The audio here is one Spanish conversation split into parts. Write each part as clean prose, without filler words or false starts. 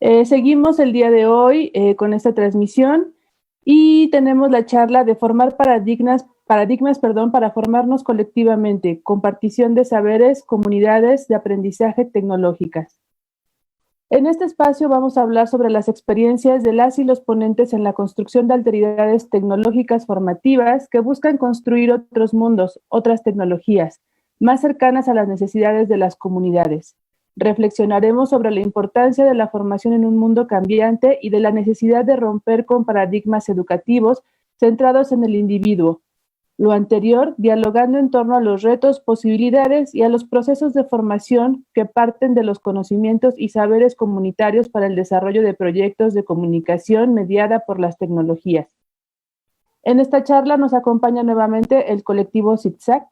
Seguimos el día de hoy con esta transmisión y tenemos la charla de formar paradigmas, para formarnos colectivamente, compartición de saberes, comunidades de aprendizaje tecnológicas. En este espacio vamos a hablar sobre las experiencias de las y los ponentes en la construcción de alteridades tecnológicas formativas que buscan construir otros mundos, otras tecnologías, más cercanas a las necesidades de las comunidades. Reflexionaremos sobre la importancia de la formación en un mundo cambiante y de la necesidad de romper con paradigmas educativos centrados en el individuo. Lo anterior, dialogando en torno a los retos, posibilidades y a los procesos de formación que parten de los conocimientos y saberes comunitarios para el desarrollo de proyectos de comunicación mediada por las tecnologías. En esta charla nos acompaña nuevamente el colectivo ZigZag,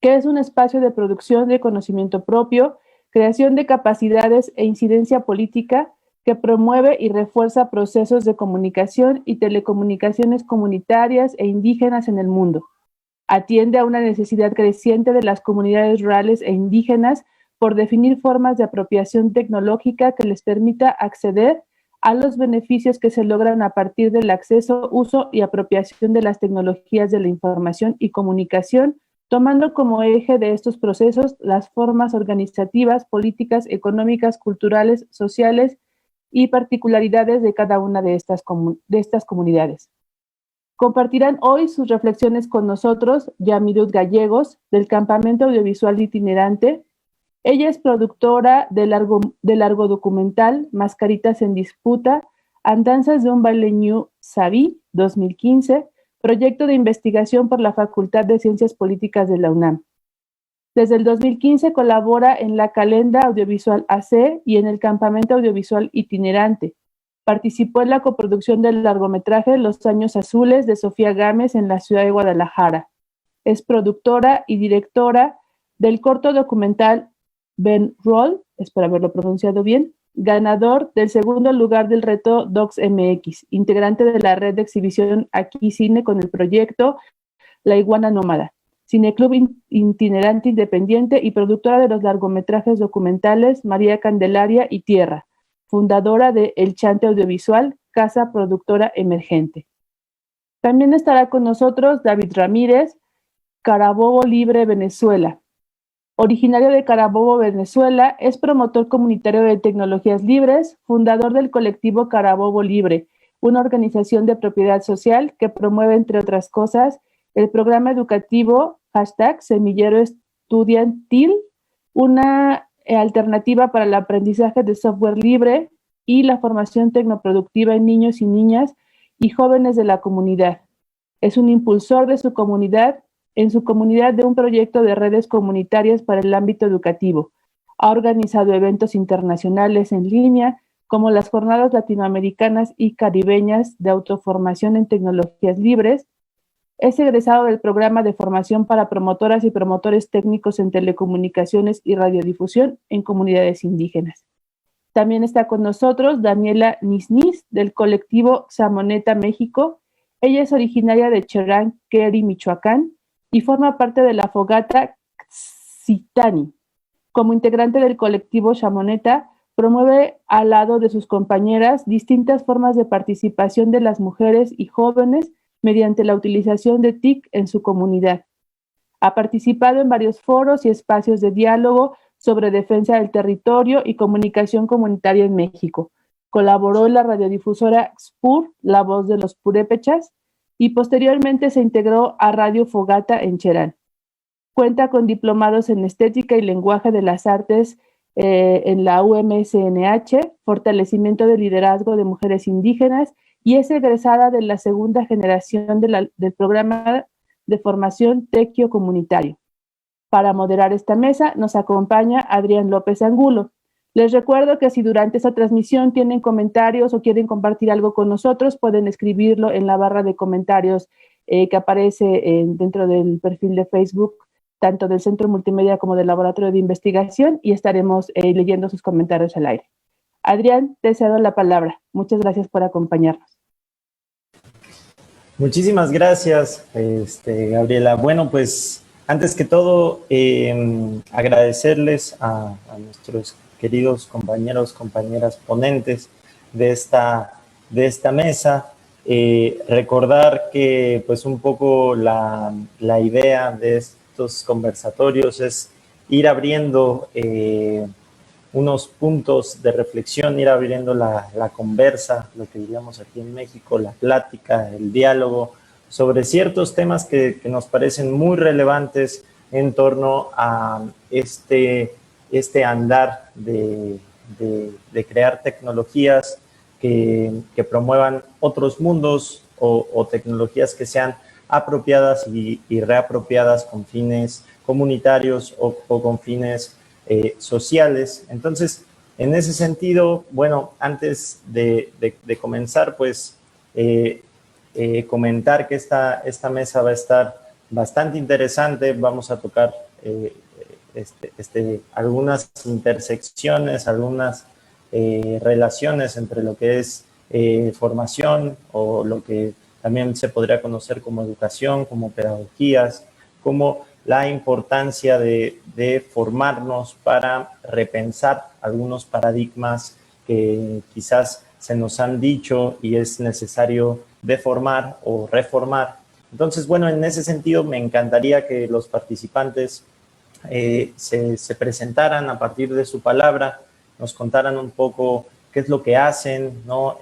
que es un espacio de producción de conocimiento propio, creación de capacidades e incidencia política que promueve y refuerza procesos de comunicación y telecomunicaciones comunitarias e indígenas en el mundo. Atiende a una necesidad creciente de las comunidades rurales e indígenas por definir formas de apropiación tecnológica que les permita acceder a los beneficios que se logran a partir del acceso, uso y apropiación de las tecnologías de la información y comunicación, tomando como eje de estos procesos las formas organizativas, políticas, económicas, culturales, sociales y particularidades de cada una de estas comunidades. Compartirán hoy sus reflexiones con nosotros Yamirut Gallegos, del Campamento Audiovisual Itinerante. Ella es productora de largo documental Mascaritas en Disputa, Andanzas de un baile ñu Sabí, 2015, proyecto de investigación por la Facultad de Ciencias Políticas de la UNAM. Desde el 2015 colabora en la Calenda Audiovisual AC y en el Campamento Audiovisual Itinerante. Participó en la coproducción del largometraje Los Años Azules de Sofía Gámez en la ciudad de Guadalajara. Es productora y directora del corto documental Ben Roll, espero haberlo pronunciado bien, ganador del segundo lugar del reto Docs MX, integrante de la red de exhibición Aquí Cine con el proyecto La Iguana Nómada, Cineclub Itinerante Independiente y productora de los largometrajes documentales María Candelaria y Tierra, fundadora de El Chante Audiovisual, casa productora emergente. También estará con nosotros David Ramírez, Carabobo Libre Venezuela. Originario de Carabobo, Venezuela, es promotor comunitario de tecnologías libres, fundador del colectivo Carabobo Libre, una organización de propiedad social que promueve, entre otras cosas, el programa educativo #Semillero Estudiantil, una alternativa para el aprendizaje de software libre y la formación tecnoproductiva en niños y niñas y jóvenes de la comunidad. Es un impulsor de su comunidad de un proyecto de redes comunitarias para el ámbito educativo. Ha organizado eventos internacionales en línea, como las Jornadas Latinoamericanas y Caribeñas de Autoformación en Tecnologías Libres. Es egresado del programa de formación para promotoras y promotores técnicos en telecomunicaciones y radiodifusión en comunidades indígenas. También está con nosotros Daniela Nisnis, del colectivo Xamoneta México. Ella es originaria de Cherán, Queri, Michoacán, y forma parte de la fogata Xitani. Como integrante del colectivo Xamoneta, promueve al lado de sus compañeras distintas formas de participación de las mujeres y jóvenes mediante la utilización de TIC en su comunidad. Ha participado en varios foros y espacios de diálogo sobre defensa del territorio y comunicación comunitaria en México. Colaboró en la radiodifusora XPUR, La Voz de los Purépechas, y posteriormente se integró a Radio Fogata en Cherán. Cuenta con diplomados en Estética y Lenguaje de las Artes en la UMSNH, Fortalecimiento del Liderazgo de Mujeres Indígenas, y es egresada de la segunda generación del programa de formación Tequio Comunitario. Para moderar esta mesa nos acompaña Adrián López Angulo. Les recuerdo que si durante esta transmisión tienen comentarios o quieren compartir algo con nosotros, pueden escribirlo en la barra de comentarios que aparece dentro del perfil de Facebook, tanto del Centro Multimedia como del Laboratorio de Investigación, y estaremos leyendo sus comentarios al aire. Adrián, te cedo la palabra. Muchas gracias por acompañarnos. Muchísimas gracias, Gabriela. Bueno, pues antes que todo, agradecerles a nuestros queridos compañeros, compañeras ponentes de esta mesa. Recordar que pues un poco la idea de estos conversatorios es ir abriendo unos puntos de reflexión, ir abriendo la conversa, lo que diríamos aquí en México, la plática, el diálogo, sobre ciertos temas que nos parecen muy relevantes en torno a este andar de crear tecnologías que promuevan otros mundos o tecnologías que sean apropiadas y reapropiadas con fines comunitarios o con fines sociales. Entonces, en ese sentido, bueno, antes de comenzar, pues comentar que esta mesa va a estar bastante interesante. Vamos a tocar algunas intersecciones, algunas relaciones entre lo que es formación o lo que también se podría conocer como educación, como pedagogías, como la importancia de formarnos para repensar algunos paradigmas que quizás se nos han dicho y es necesario deformar o reformar. Entonces, bueno, en ese sentido me encantaría que los participantes se presentaran a partir de su palabra, nos contaran un poco qué es lo que hacen, ¿no?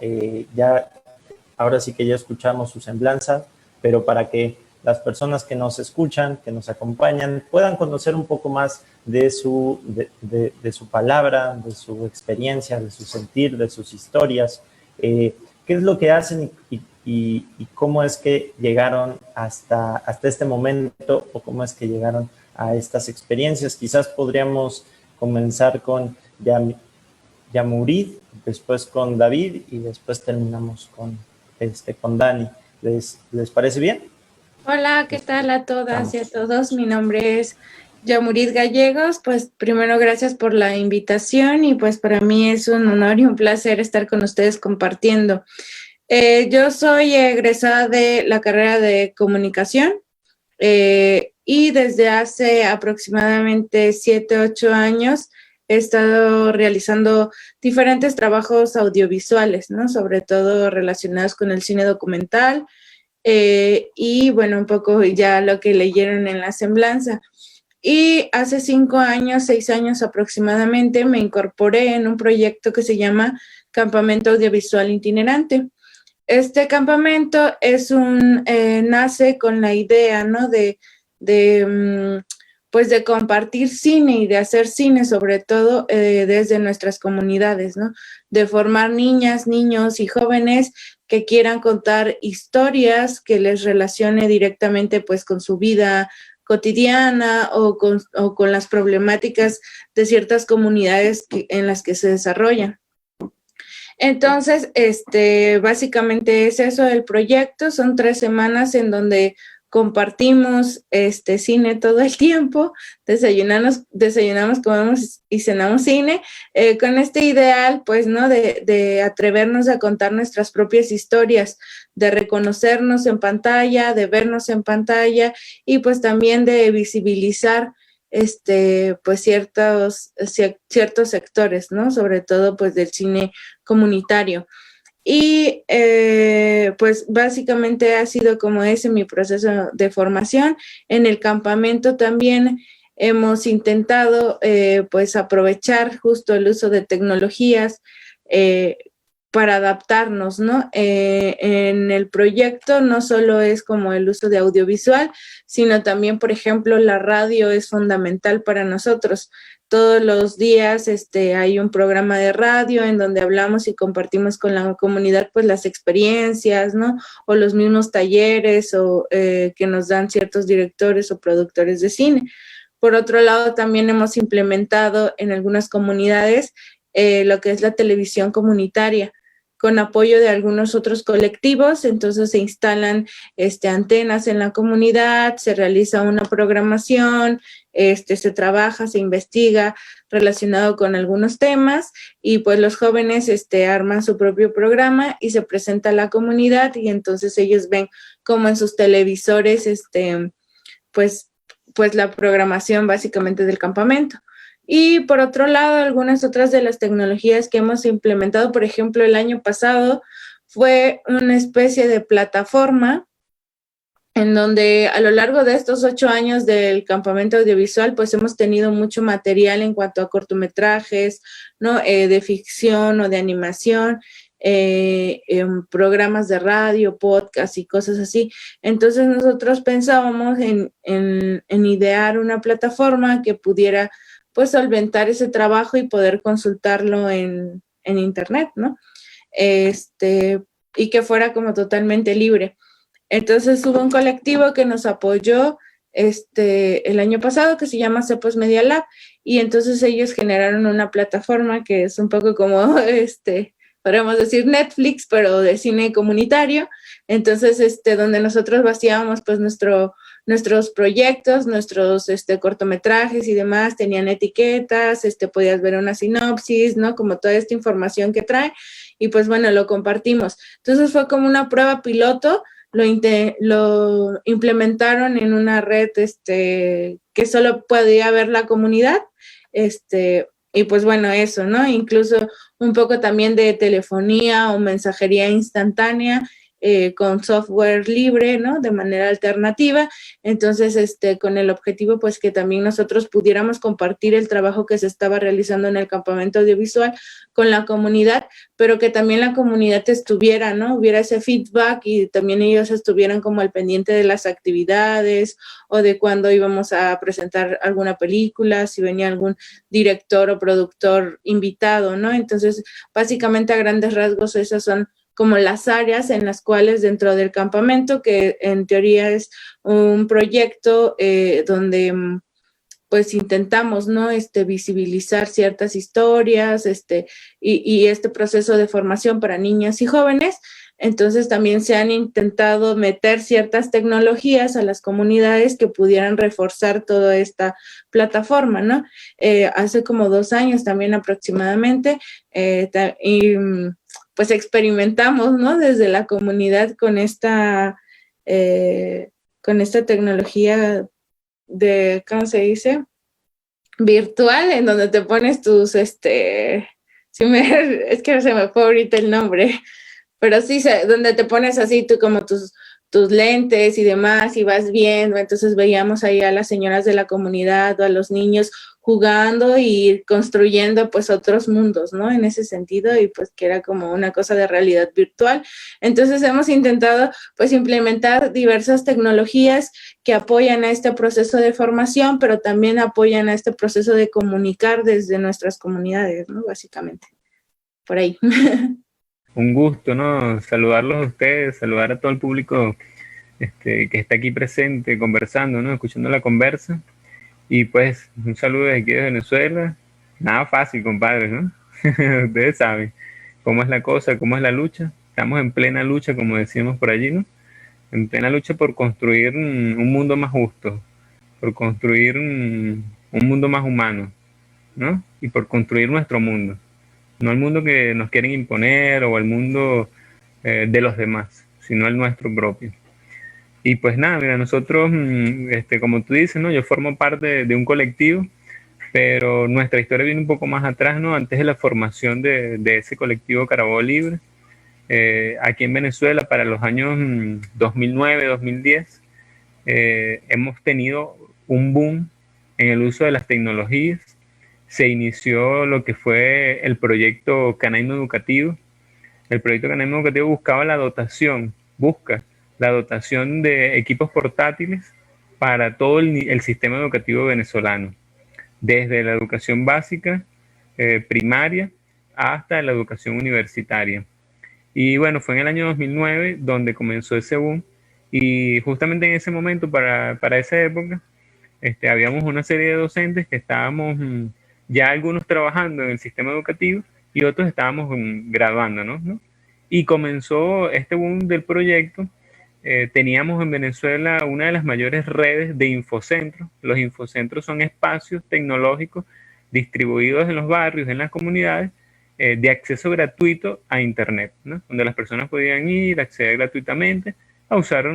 Ahora sí que ya escuchamos su semblanza, pero para que las personas que nos escuchan, que nos acompañan, puedan conocer un poco más de su palabra, de su experiencia, de su sentir, de sus historias, qué es lo que hacen y cómo es que llegaron hasta este momento o cómo es que llegaron a estas experiencias. Quizás podríamos comenzar con Yamurid, después con David y después terminamos con Dani. ¿Les parece bien? Hola, ¿qué tal a todas y a todos? Mi nombre es Yamurid Gallegos. Pues primero gracias por la invitación y pues para mí es un honor y un placer estar con ustedes compartiendo. Yo soy egresada de la carrera de comunicación y desde hace aproximadamente 7, 8 años he estado realizando diferentes trabajos audiovisuales, ¿no? Sobre todo relacionados con el cine documental, y bueno, un poco ya lo que leyeron en la semblanza. Y hace 5 años, 6 años aproximadamente, me incorporé en un proyecto que se llama Campamento Audiovisual Itinerante. Este campamento nace con la idea, ¿no? Pues de compartir cine y de hacer cine, sobre todo desde nuestras comunidades, ¿no? De formar niñas, niños y jóvenes que quieran contar historias que les relacione directamente pues con su vida cotidiana o con las problemáticas de ciertas comunidades en las que se desarrollan. Entonces, básicamente es eso el proyecto. Son 3 semanas en donde compartimos cine todo el tiempo, desayunamos, comemos y cenamos cine, con este ideal, pues, ¿no? De atrevernos a contar nuestras propias historias, de reconocernos en pantalla, de vernos en pantalla y pues también de visibilizar pues ciertos sectores, ¿no? Sobre todo pues del cine comunitario. Y pues básicamente ha sido como ese mi proceso de formación. En el campamento también hemos intentado pues aprovechar justo el uso de tecnologías para adaptarnos, ¿no? En el proyecto no solo es como el uso de audiovisual, sino también, por ejemplo, la radio es fundamental para nosotros. Todos los días hay un programa de radio en donde hablamos y compartimos con la comunidad pues las experiencias, ¿no? O los mismos talleres o que nos dan ciertos directores o productores de cine. Por otro lado, también hemos implementado en algunas comunidades lo que es la televisión comunitaria, con apoyo de algunos otros colectivos. Entonces se instalan antenas en la comunidad, se realiza una programación, se trabaja, se investiga relacionado con algunos temas y pues los jóvenes arman su propio programa y se presenta a la comunidad y entonces ellos ven como en sus televisores pues la programación básicamente del campamento. Y por otro lado, algunas otras de las tecnologías que hemos implementado, por ejemplo, el año pasado fue una especie de plataforma en donde a lo largo de estos 8 años del campamento audiovisual, pues hemos tenido mucho material en cuanto a cortometrajes, ¿no? De ficción o de animación, en programas de radio, podcast y cosas así. Entonces nosotros pensábamos en idear una plataforma que pudiera pues solventar ese trabajo y poder consultarlo en internet, ¿no? Y que fuera como totalmente libre. Entonces hubo un colectivo que nos apoyó el año pasado que se llama Cepos Media Lab, y entonces ellos generaron una plataforma que es un poco como, podríamos decir Netflix, pero de cine comunitario. Entonces, donde nosotros vaciábamos pues nuestros proyectos, nuestros cortometrajes y demás, tenían etiquetas, podías ver una sinopsis, ¿no? Como toda esta información que trae, y pues bueno, lo compartimos. Entonces fue como una prueba piloto. Lo implementaron en una red que solo podía ver la comunidad, y pues bueno, eso, ¿no? Incluso un poco también de telefonía o mensajería instantánea, con software libre, ¿no? De manera alternativa. Entonces, con el objetivo, pues, que también nosotros pudiéramos compartir el trabajo que se estaba realizando en el campamento audiovisual con la comunidad, pero que también la comunidad estuviera, ¿no? Hubiera ese feedback y también ellos estuvieran como al pendiente de las actividades o de cuándo íbamos a presentar alguna película, si venía algún director o productor invitado, ¿no? Entonces, básicamente a grandes rasgos esas son como las áreas en las cuales dentro del campamento, que en teoría es un proyecto donde pues intentamos, ¿no? Visibilizar ciertas historias, y este proceso de formación para niñas y jóvenes. Entonces también se han intentado meter ciertas tecnologías a las comunidades que pudieran reforzar toda esta plataforma, ¿no? Hace como 2 años también aproximadamente, pues experimentamos, ¿no? Desde la comunidad con esta tecnología de, ¿cómo se dice? Virtual, en donde te pones tus, es que se me fue ahorita el nombre, pero sí, donde te pones así tú como tus lentes y demás y vas viendo. Entonces veíamos ahí a las señoras de la comunidad o a los niños jugando y construyendo pues otros mundos, ¿no? En ese sentido, y pues que era como una cosa de realidad virtual. Entonces hemos intentado pues implementar diversas tecnologías que apoyan a este proceso de formación, pero también apoyan a este proceso de comunicar desde nuestras comunidades, ¿no? Básicamente, por ahí. Un gusto, ¿no? Saludarlos a ustedes, saludar a todo el público que está aquí presente, conversando, ¿no? Escuchando la conversa. Y pues, un saludo desde aquí de Venezuela. Nada fácil, compadre, ¿no? Ustedes saben cómo es la cosa, cómo es la lucha. Estamos en plena lucha, como decíamos por allí, ¿no? En plena lucha por construir un mundo más justo, por construir un mundo más humano, ¿no? Y por construir nuestro mundo. No el mundo que nos quieren imponer o el mundo de los demás, sino el nuestro propio. Y pues nada, mira, nosotros, como tú dices, ¿no? Yo formo parte de un colectivo, pero nuestra historia viene un poco más atrás, ¿no? Antes de la formación de ese colectivo Carabobo Libre, aquí en Venezuela, para los años 2009, 2010, hemos tenido un boom en el uso de las tecnologías. Se inició lo que fue el proyecto Canaima Educativo. El proyecto Canaima Educativo busca la dotación de equipos portátiles para todo el sistema educativo venezolano, desde la educación básica, primaria, hasta la educación universitaria. Y bueno, fue en el año 2009 donde comenzó ese boom, y justamente en ese momento, para esa época, habíamos una serie de docentes que estábamos ya algunos trabajando en el sistema educativo y otros estábamos graduándonos, ¿no? Y comenzó este boom del proyecto. Teníamos en Venezuela una de las mayores redes de infocentros. Los infocentros son espacios tecnológicos distribuidos en los barrios, en las comunidades, de acceso gratuito a Internet, ¿no? Donde las personas podían ir, acceder gratuitamente a usar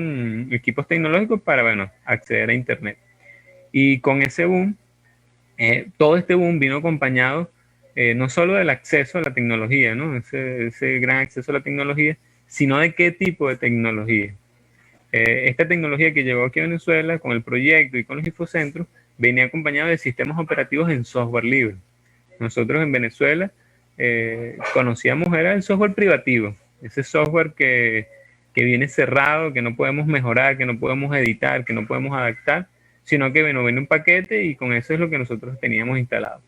equipos tecnológicos para, bueno, acceder a Internet. Y con ese boom, todo este boom vino acompañado no solo del acceso a la tecnología, ¿no? Ese gran acceso a la tecnología, sino de qué tipo de tecnología. Esta tecnología que llegó aquí a Venezuela con el proyecto y con los infocentros venía acompañado de sistemas operativos en software libre. Nosotros en Venezuela conocíamos era el software privativo, ese software que viene cerrado, que no podemos mejorar, que no podemos editar, que no podemos adaptar, sino que bueno, viene un paquete y con eso es lo que nosotros teníamos instalado.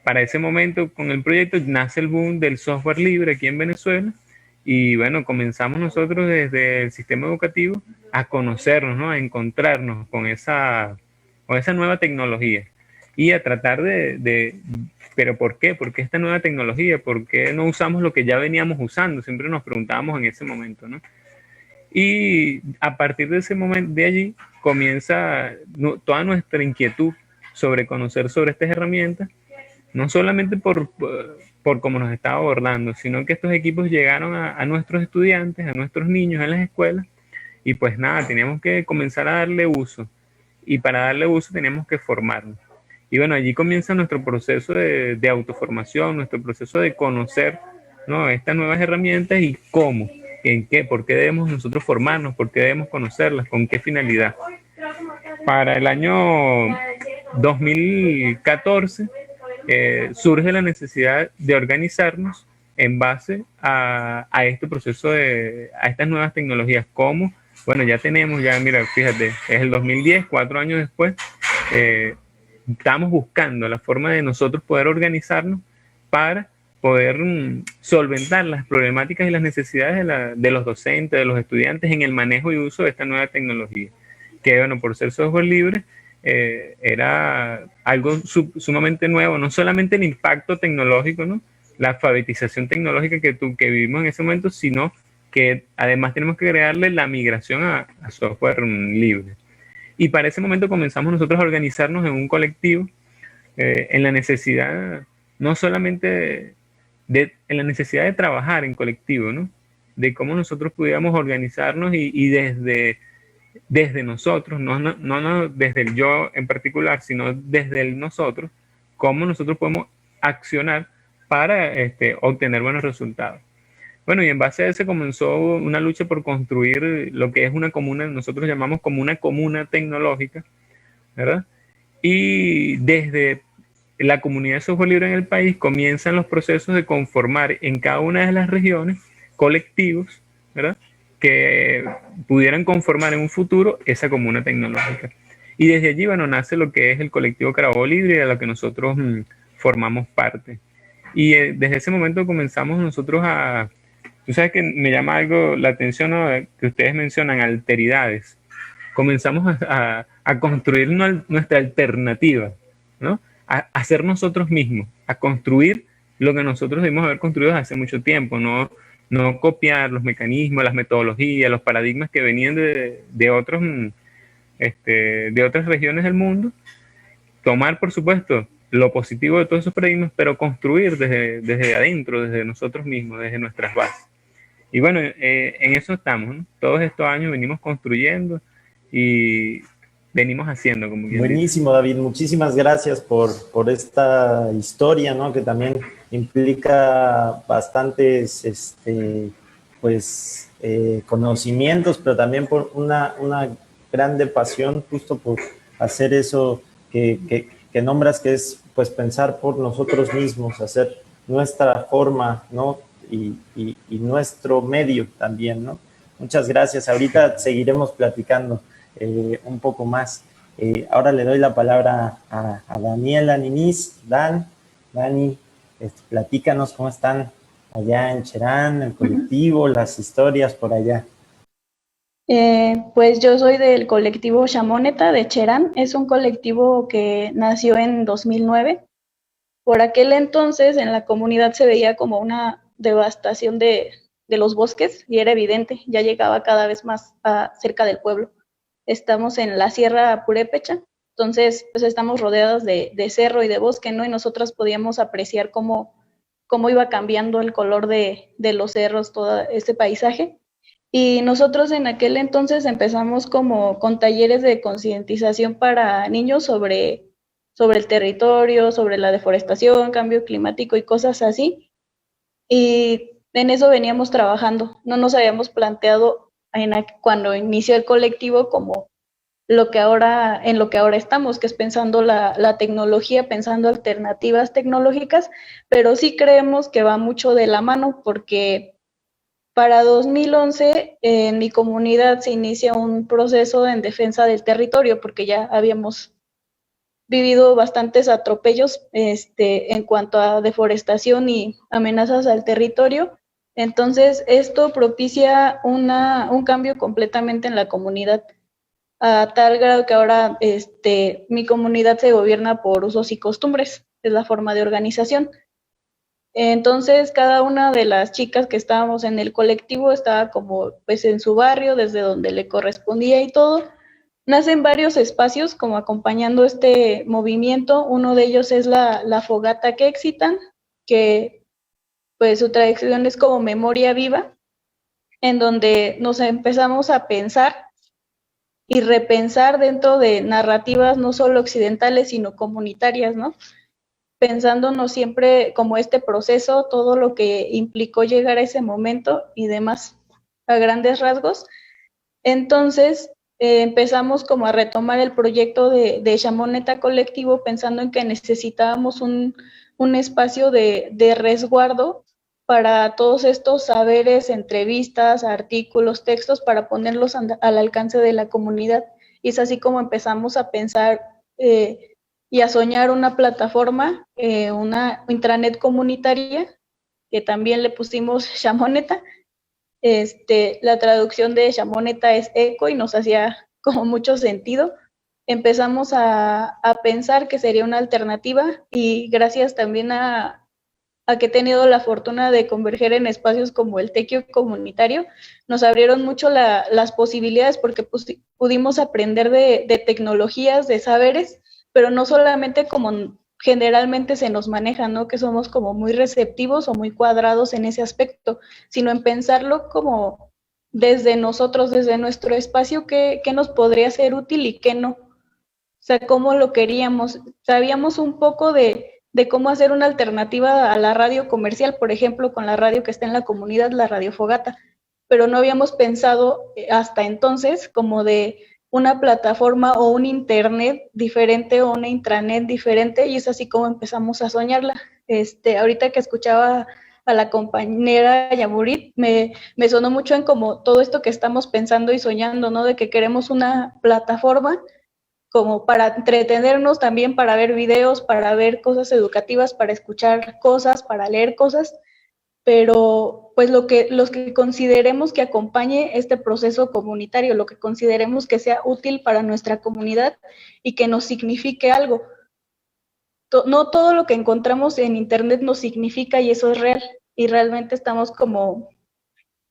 Para ese momento, con el proyecto, nace el boom del software libre aquí en Venezuela y bueno, comenzamos nosotros desde el sistema educativo a conocernos, ¿no? A encontrarnos con esa nueva tecnología y a tratar ¿pero por qué? ¿Por qué esta nueva tecnología? ¿Por qué no usamos lo que ya veníamos usando? Siempre nos preguntábamos en ese momento, ¿no? Y a partir de ese momento, de allí, comienza toda nuestra inquietud sobre conocer sobre estas herramientas, no solamente por cómo nos estaba abordando, sino que estos equipos llegaron a nuestros estudiantes, a nuestros niños en las escuelas, y pues nada, teníamos que comenzar a darle uso, y para darle uso teníamos que formarnos. Y bueno, allí comienza nuestro proceso de autoformación, nuestro proceso de conocer, ¿no? Estas nuevas herramientas y cómo, en qué, por qué debemos nosotros formarnos, por qué debemos conocerlas, con qué finalidad. Para el año 2014 surge la necesidad de organizarnos en base a este proceso, a estas nuevas tecnologías. ¿Cómo? Bueno, ya tenemos, mira, fíjate, es el 2010, 4 años después, estamos buscando la forma de nosotros poder organizarnos para poder solventar las problemáticas y las necesidades de los docentes, de los estudiantes en el manejo y uso de esta nueva tecnología. Que bueno, por ser software libre, era algo sumamente nuevo, no solamente el impacto tecnológico, ¿no? La alfabetización tecnológica que vivimos en ese momento, sino que además tenemos que crearle la migración a software libre. Y para ese momento comenzamos nosotros a organizarnos en un colectivo en la necesidad, no solamente en la necesidad de trabajar en colectivo, ¿no? De cómo nosotros pudiéramos organizarnos y desde nosotros, no desde el yo en particular, sino desde el nosotros, cómo nosotros podemos accionar para obtener buenos resultados. Bueno, y en base a eso comenzó una lucha por construir lo que es una comuna, nosotros llamamos como una comuna tecnológica, ¿verdad? Y desde la comunidad de software libre en el país comienzan los procesos de conformar en cada una de las regiones colectivos, ¿verdad?, que pudieran conformar en un futuro esa comuna tecnológica. Y desde allí, bueno, nace lo que es el colectivo Carabobo Libre, de lo que nosotros formamos parte. Y desde ese momento comenzamos nosotros tú sabes que me llama algo la atención, ¿no?, que ustedes mencionan, alteridades. Comenzamos a construir nuestra alternativa, ¿no? A ser nosotros mismos, a construir lo que nosotros debimos haber construido desde hace mucho tiempo, no copiar los mecanismos, las metodologías, los paradigmas que venían de otras regiones del mundo. Tomar, por supuesto, lo positivo de todos esos paradigmas, pero construir desde adentro, desde nosotros mismos, desde nuestras bases. Y bueno, en eso estamos, ¿no? Todos estos años venimos construyendo y venimos haciendo, como quien Buenísimo, dice. David, muchísimas gracias por esta historia, ¿no?, que también implica bastantes conocimientos, pero también por una grande pasión justo por hacer eso que nombras, que es pues pensar por nosotros mismos, hacer nuestra forma, ¿no?, y nuestro medio también, ¿no? Muchas gracias. Ahorita seguiremos platicando un poco más. Ahora le doy la palabra a Daniela Niniz. Dani, platícanos cómo están allá en Cherán, el colectivo, las historias por allá. Pues yo soy del colectivo Chamoneta de Cherán. Es un colectivo que nació en 2009. Por aquel entonces en la comunidad se veía como una devastación de los bosques y era evidente, ya llegaba cada vez más cerca del pueblo. Estamos en la Sierra Purépecha, entonces pues estamos rodeados de cerro y de bosque, ¿no? Y nosotras podíamos apreciar cómo iba cambiando el color de los cerros, todo este paisaje. Y nosotros en aquel entonces empezamos como con talleres de concientización para niños sobre sobre el territorio, sobre la deforestación, cambio climático y cosas así. Y en eso veníamos trabajando. No nos habíamos planteado cuando inició el colectivo como en lo que ahora estamos, que es pensando la tecnología, pensando alternativas tecnológicas, pero sí creemos que va mucho de la mano, porque para 2011 en mi comunidad se inicia un proceso en defensa del territorio, porque ya habíamos vivido bastantes atropellos en cuanto a deforestación y amenazas al territorio. Entonces, esto propicia un cambio completamente en la comunidad, a tal grado que ahora mi comunidad se gobierna por usos y costumbres, es la forma de organización. Entonces, cada una de las chicas que estábamos en el colectivo estaba como pues en su barrio, desde donde le correspondía y todo. Nacen varios espacios como acompañando este movimiento. Uno de ellos es la fogata que excitan, que pues su traducción es como memoria viva, en donde nos empezamos a pensar y repensar dentro de narrativas no solo occidentales, sino comunitarias, ¿no? Pensándonos siempre como este proceso, todo lo que implicó llegar a ese momento y demás, a grandes rasgos. Entonces, empezamos como a retomar el proyecto de Shamoneta Colectivo, pensando en que necesitábamos un espacio de resguardo para todos estos saberes, entrevistas, artículos, textos, para ponerlos al alcance de la comunidad. Y es así como empezamos a pensar y a soñar una plataforma, una intranet comunitaria, que también le pusimos Shamoneta. La traducción de Shamoneta es eco y nos hacía como mucho sentido. Empezamos a pensar que sería una alternativa, y gracias también a que he tenido la fortuna de converger en espacios como el Tequio comunitario, nos abrieron mucho las posibilidades, porque pudimos aprender de tecnologías, de saberes, pero no solamente como generalmente se nos maneja, ¿no? Que somos como muy receptivos o muy cuadrados en ese aspecto, sino en pensarlo como desde nosotros, desde nuestro espacio, qué nos podría ser útil y qué no. O sea, cómo lo queríamos. Sabíamos un poco de cómo hacer una alternativa a la radio comercial, por ejemplo, con la radio que está en la comunidad, la Radio Fogata, pero no habíamos pensado hasta entonces como de una plataforma o un internet diferente o una intranet diferente, y es así como empezamos a soñarla. Ahorita que escuchaba a la compañera Yamurit, me sonó mucho en como todo esto que estamos pensando y soñando, ¿no? De que queremos una plataforma como para entretenernos, también para ver videos, para ver cosas educativas, para escuchar cosas, para leer cosas, pero pues los que consideremos que acompañe este proceso comunitario, lo que consideremos que sea útil para nuestra comunidad y que nos signifique algo. No todo lo que encontramos en internet nos significa, y eso es real, y realmente estamos como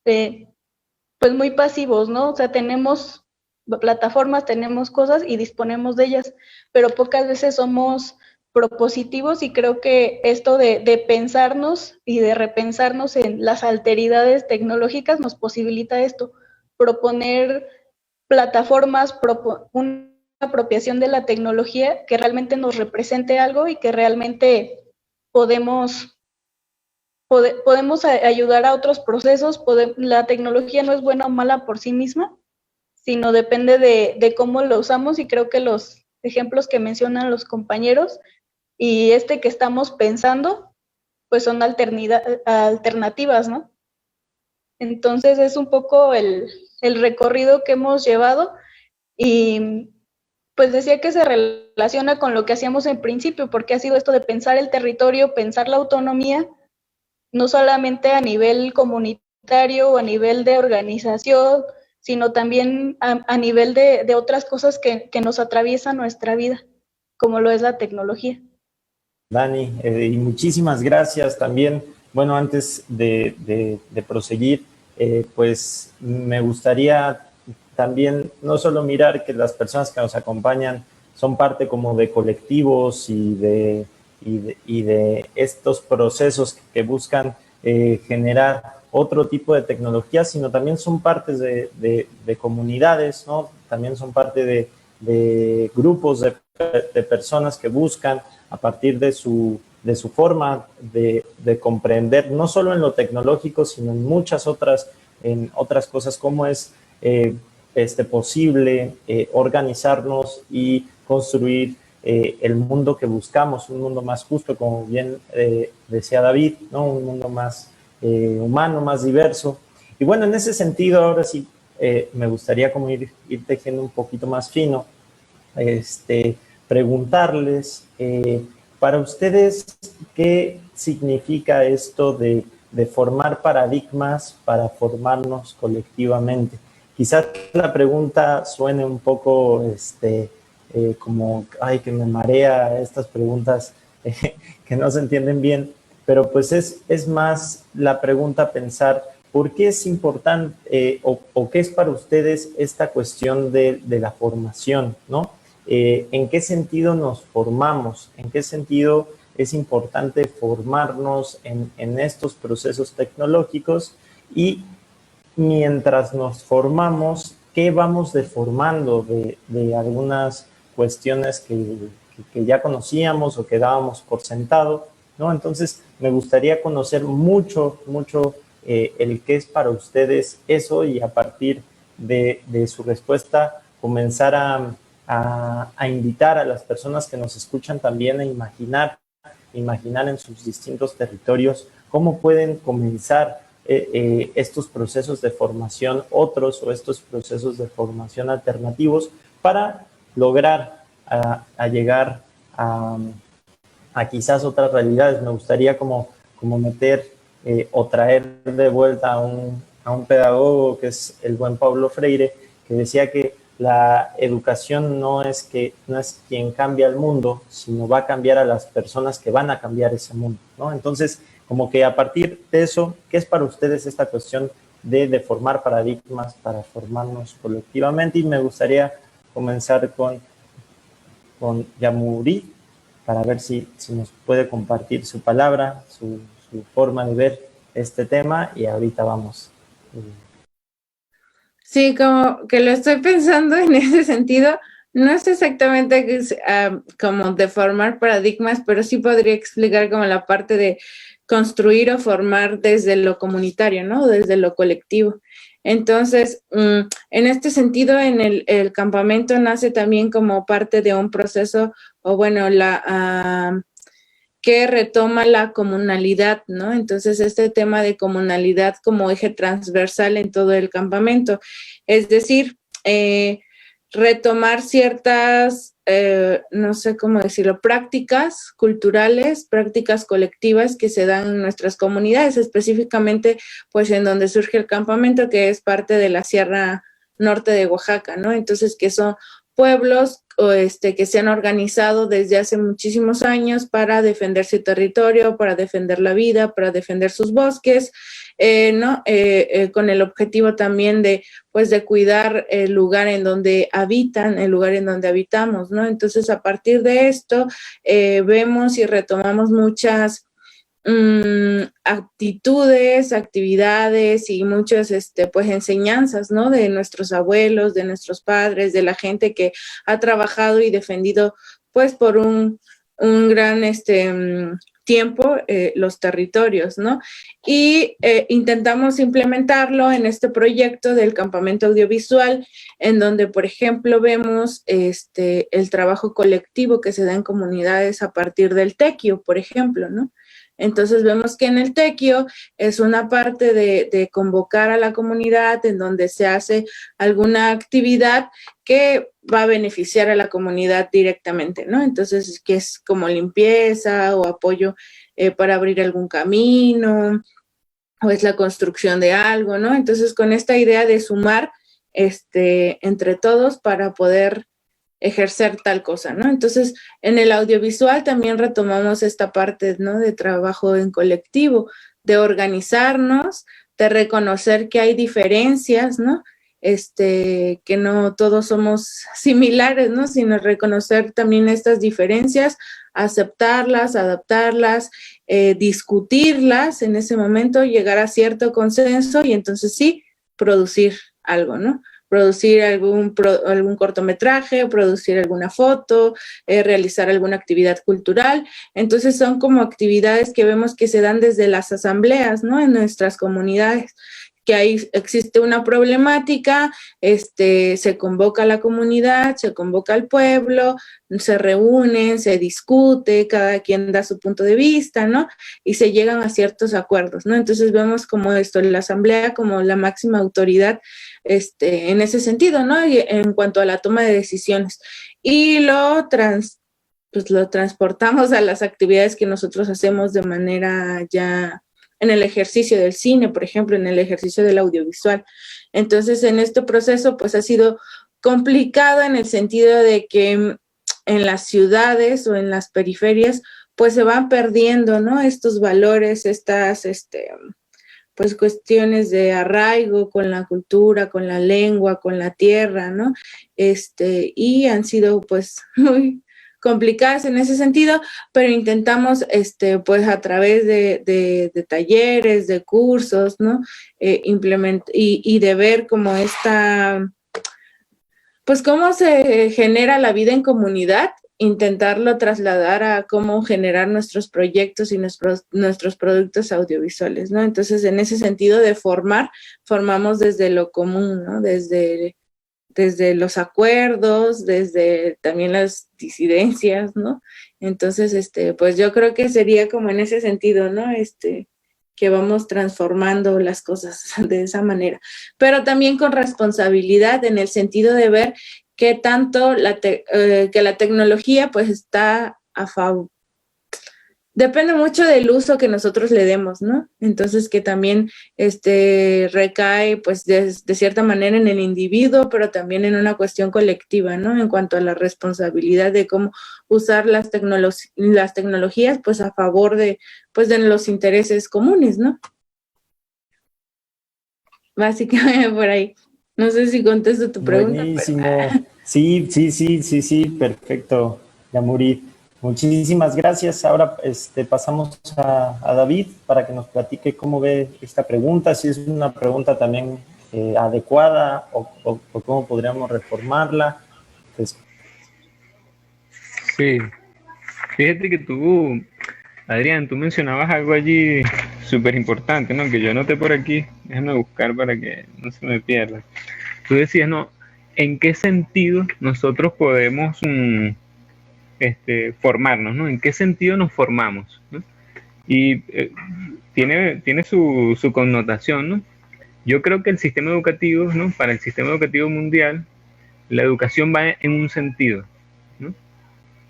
pues muy pasivos, ¿no? O sea, tenemos plataformas, tenemos cosas y disponemos de ellas, pero pocas veces somos propositivos, y creo que esto de pensarnos y de repensarnos en las alteridades tecnológicas nos posibilita esto, proponer plataformas, una apropiación de la tecnología que realmente nos represente algo y que realmente podemos ayudar a otros procesos. La tecnología no es buena o mala por sí misma, sino depende de cómo lo usamos, y creo que los ejemplos que mencionan los compañeros y que estamos pensando, pues son alternativas, ¿no? Entonces es un poco el recorrido que hemos llevado, y pues decía que se relaciona con lo que hacíamos en principio, porque ha sido esto de pensar el territorio, pensar la autonomía, no solamente a nivel comunitario o a nivel de organización, sino también a nivel de otras cosas que nos atraviesan nuestra vida, como lo es la tecnología. Dani, y muchísimas gracias también. Bueno, antes de proseguir, pues me gustaría también no solo mirar que las personas que nos acompañan son parte como de colectivos y de estos procesos que buscan generar otro tipo de tecnología, sino también son partes de comunidades, ¿no? También son parte de grupos de de personas que buscan a partir de su forma de comprender, no solo en lo tecnológico, sino en muchas otras cosas, cómo es posible organizarnos y construir el mundo que buscamos, un mundo más justo, como bien decía David, ¿no? Un mundo más humano, más diverso. Y bueno, en ese sentido, ahora sí, me gustaría como ir tejiendo un poquito más fino, preguntarles, para ustedes, ¿qué significa esto de formar paradigmas para formarnos colectivamente? Quizás la pregunta suene un poco como, ay, que me marea estas preguntas que no se entienden bien, pero pues es más la pregunta pensar, ¿por qué es importante o qué es para ustedes esta cuestión de la formación, ¿no? ¿En qué sentido nos formamos? ¿En qué sentido es importante formarnos en estos procesos tecnológicos? Y mientras nos formamos, ¿qué vamos deformando de algunas cuestiones que ya conocíamos o que dábamos por sentado, ¿no? Entonces, me gustaría conocer mucho el qué es para ustedes eso, y a partir de su respuesta comenzar a invitar a las personas que nos escuchan también a imaginar en sus distintos territorios cómo pueden comenzar estos procesos de formación, estos procesos de formación alternativos, para lograr a llegar a quizás otras realidades. Me gustaría como meter o traer de vuelta a un pedagogo que es el buen Paulo Freire, que decía que la educación no es quien cambia el mundo, sino va a cambiar a las personas que van a cambiar ese mundo, ¿no? Entonces, como que a partir de eso, ¿qué es para ustedes esta cuestión de formar paradigmas para formarnos colectivamente? Y me gustaría comenzar con Yamuri, para ver si nos puede compartir su palabra, su forma de ver este tema, y ahorita vamos. Sí, como que lo estoy pensando en ese sentido. No es exactamente como de formar paradigmas, pero sí podría explicar como la parte de construir o formar desde lo comunitario, ¿no? Desde lo colectivo. Entonces, en este sentido, en el campamento nace también como parte de un proceso, o bueno, que retoma la comunalidad, ¿no? Entonces, este tema de comunalidad como eje transversal en todo el campamento, es decir, retomar ciertas, no sé cómo decirlo, prácticas culturales, prácticas colectivas que se dan en nuestras comunidades, específicamente pues en donde surge el campamento, que es parte de la Sierra Norte de Oaxaca, ¿no? Entonces, que son pueblos que se han organizado desde hace muchísimos años para defender su territorio, para defender la vida, para defender sus bosques, ¿no? Con el objetivo también de cuidar el lugar en donde habitan, el lugar en donde habitamos, ¿no? Entonces, a partir de esto, vemos y retomamos muchas actitudes, actividades y muchas enseñanzas, ¿no? De nuestros abuelos, de nuestros padres, de la gente que ha trabajado y defendido pues por un gran tiempo los territorios, ¿no? Y intentamos implementarlo en este proyecto del campamento audiovisual, en donde, por ejemplo, vemos el trabajo colectivo que se da en comunidades a partir del tequio, por ejemplo, ¿no? Entonces vemos que en el tequio es una parte de convocar a la comunidad en donde se hace alguna actividad que va a beneficiar a la comunidad directamente, ¿no? Entonces, que es como limpieza o apoyo para abrir algún camino, o es la construcción de algo, ¿no? Entonces, con esta idea de sumar entre todos para poder ejercer tal cosa, ¿no? Entonces, en el audiovisual también retomamos esta parte, ¿no? De trabajo en colectivo, de organizarnos, de reconocer que hay diferencias, ¿no? Que no todos somos similares, ¿no? Sino reconocer también estas diferencias, aceptarlas, adaptarlas, discutirlas en ese momento, llegar a cierto consenso y entonces sí, producir algo, ¿no? producir algún cortometraje, producir alguna foto, realizar alguna actividad cultural. Entonces son como actividades que vemos que se dan desde las asambleas, ¿no? En nuestras comunidades, que ahí existe una problemática, se convoca a la comunidad, se convoca al pueblo, se reúnen, se discute, cada quien da su punto de vista, ¿no? Y se llegan a ciertos acuerdos, ¿no? Entonces vemos como la asamblea como la máxima autoridad en ese sentido, ¿no? Y en cuanto a la toma de decisiones. Y lo transportamos a las actividades que nosotros hacemos de manera ya en el ejercicio del cine, por ejemplo, en el ejercicio del audiovisual. Entonces, en este proceso, pues ha sido complicado en el sentido de que en las ciudades o en las periferias, pues se van perdiendo, ¿no? Estos valores, estas, pues cuestiones de arraigo con la cultura, con la lengua, con la tierra, ¿no? Y han sido, pues, muy complicadas en ese sentido, pero intentamos, pues a través de talleres, de cursos, ¿no? Implementar y de ver cómo pues cómo se genera la vida en comunidad, intentarlo trasladar a cómo generar nuestros proyectos y nuestros productos audiovisuales, ¿no? Entonces, en ese sentido de formamos desde lo común, ¿no? Desde los acuerdos, desde también las disidencias, ¿no? Entonces, pues yo creo que sería como en ese sentido, ¿no? Que vamos transformando las cosas de esa manera. Pero también con responsabilidad en el sentido de ver qué tanto que la tecnología pues está a favor. Depende mucho del uso que nosotros le demos, ¿no? Entonces que también recae pues de cierta manera en el individuo, pero también en una cuestión colectiva, ¿no? En cuanto a la responsabilidad de cómo usar las tecnologías pues a favor de los intereses comunes, ¿no? Básicamente por ahí. No sé si contesto tu pregunta. Buenísimo. Pero... Sí, perfecto, Yamurit. Muchísimas gracias. Ahora pasamos a David para que nos platique cómo ve esta pregunta, si es una pregunta también adecuada o cómo podríamos reformarla. Pues... Sí, fíjate que tú, Adrián, tú mencionabas algo allí súper importante, ¿no? Que yo anoté por aquí, déjame buscar para que no se me pierda. Tú decías, ¿no? ¿En qué sentido nosotros podemos formarnos, ¿no? ¿En qué sentido nos formamos, ¿no? Y tiene su connotación, ¿no? Yo creo que el sistema educativo, ¿no? Para el sistema educativo mundial, la educación va en un sentido, ¿no?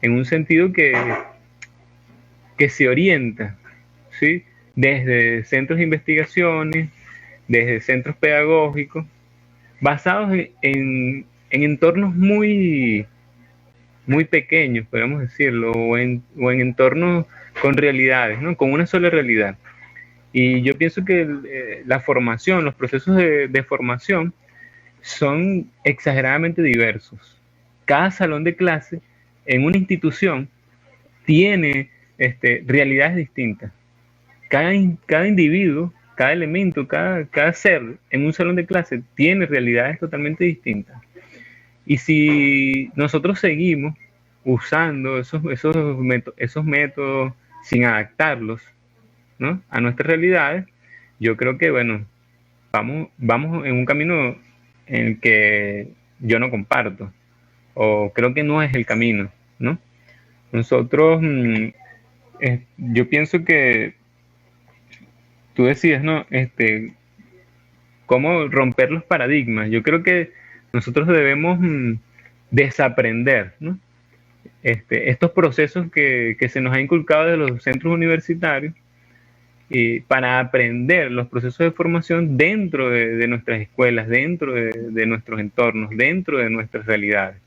En un sentido que se orienta, ¿sí? Desde centros de investigaciones, desde centros pedagógicos, basados en entornos muy pequeños, podríamos decirlo, o en entornos con realidades, ¿no? Con una sola realidad. Y yo pienso que la formación, los procesos de formación son exageradamente diversos. Cada salón de clase en una institución tiene realidades distintas. Cada individuo, cada elemento, cada ser en un salón de clase tiene realidades totalmente distintas. Y si nosotros seguimos usando esos métodos sin adaptarlos, ¿no? A nuestras realidades, yo creo que, bueno, vamos en un camino en el que yo no comparto, o creo que no es el camino, ¿no? Nosotros, yo pienso que tú decías, ¿no? Cómo romper los paradigmas. Yo creo que nosotros debemos desaprender, ¿no? Estos procesos que se nos ha inculcado de los centros universitarios para aprender los procesos de formación dentro de nuestras escuelas, dentro de nuestros entornos, dentro de nuestras realidades.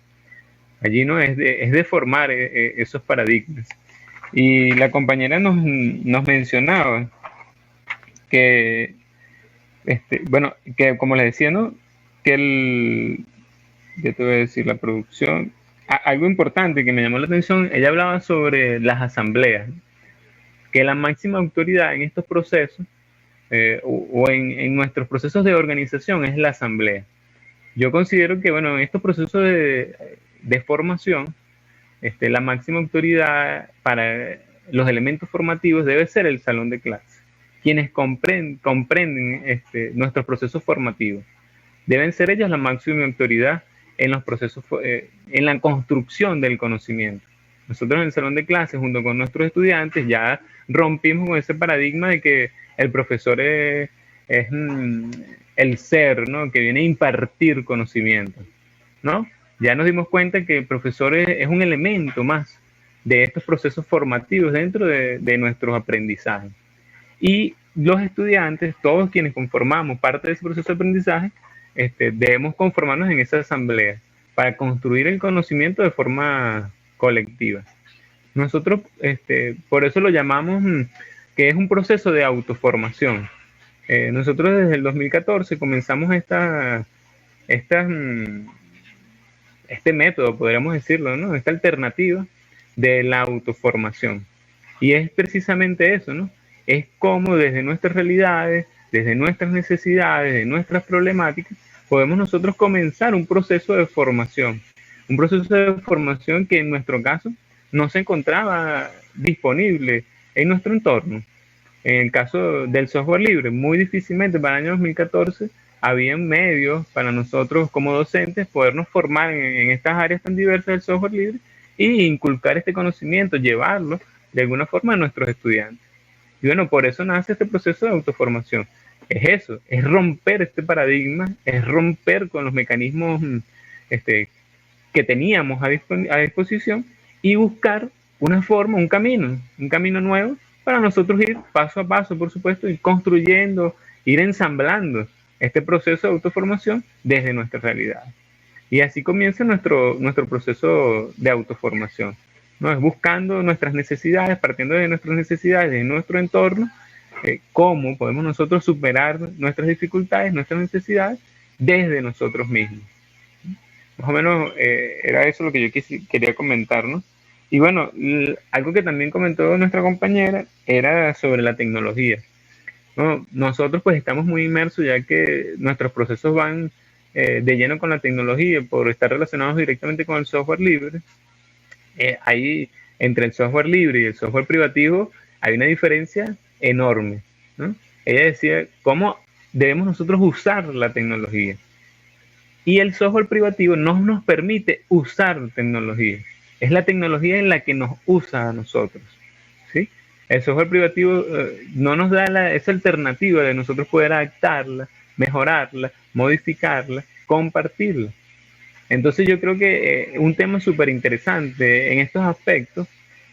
Allí no es de formar esos paradigmas. Y la compañera nos mencionaba que, bueno, que como les decía, ¿no? Que ya te voy a decir, la producción, algo importante que me llamó la atención, ella hablaba sobre las asambleas, que la máxima autoridad en estos procesos o en nuestros procesos de organización es la asamblea. Yo considero que, bueno, en estos procesos de formación, la máxima autoridad para los elementos formativos debe ser el salón de clase. Quienes comprenden nuestros procesos formativos. Deben ser ellos la máxima autoridad en los procesos, en la construcción del conocimiento. Nosotros en el salón de clases, junto con nuestros estudiantes, ya rompimos con ese paradigma de que el profesor es el ser, ¿no?, que viene a impartir conocimiento, ¿no? Ya nos dimos cuenta que el profesor es un elemento más de estos procesos formativos dentro de nuestros aprendizajes. Y los estudiantes, todos quienes conformamos parte de ese proceso de aprendizaje, debemos conformarnos en esa asamblea para construir el conocimiento de forma colectiva. Nosotros, por eso lo llamamos que es un proceso de autoformación. Nosotros desde el 2014 comenzamos este método, podríamos decirlo, ¿no?, esta alternativa de la autoformación. Y es precisamente eso, ¿no? Es cómo desde nuestras realidades, desde nuestras necesidades, de nuestras problemáticas, podemos nosotros comenzar un proceso de formación. Un proceso de formación que en nuestro caso no se encontraba disponible en nuestro entorno. En el caso del software libre, muy difícilmente para el año 2014 había medios para nosotros como docentes podernos formar en estas áreas tan diversas del software libre y inculcar este conocimiento, llevarlo de alguna forma a nuestros estudiantes. Y bueno, por eso nace este proceso de autoformación. Es eso, es romper este paradigma, es romper con los mecanismos que teníamos a disposición y buscar una forma, un camino nuevo para nosotros ir paso a paso, por supuesto, ir construyendo, ir ensamblando este proceso de autoformación desde nuestra realidad. Y así comienza nuestro proceso de autoformación, ¿no? Es buscando nuestras necesidades, partiendo de nuestras necesidades, de nuestro entorno, cómo podemos nosotros superar nuestras dificultades, nuestras necesidades, desde nosotros mismos. Más o menos era eso lo que yo quería comentar, ¿no? Y bueno, algo que también comentó nuestra compañera era sobre la tecnología, ¿no? Nosotros pues estamos muy inmersos ya que nuestros procesos van de lleno con la tecnología por estar relacionados directamente con el software libre. Ahí entre el software libre y el software privativo hay una diferencia enorme, ¿no? Ella decía cómo debemos nosotros usar la tecnología. Y el software privativo no nos permite usar tecnología. Es la tecnología en la que nos usa a nosotros, ¿sí? El software privativo no nos da esa alternativa de nosotros poder adaptarla, mejorarla, modificarla, compartirla. Entonces yo creo que un tema súper interesante en estos aspectos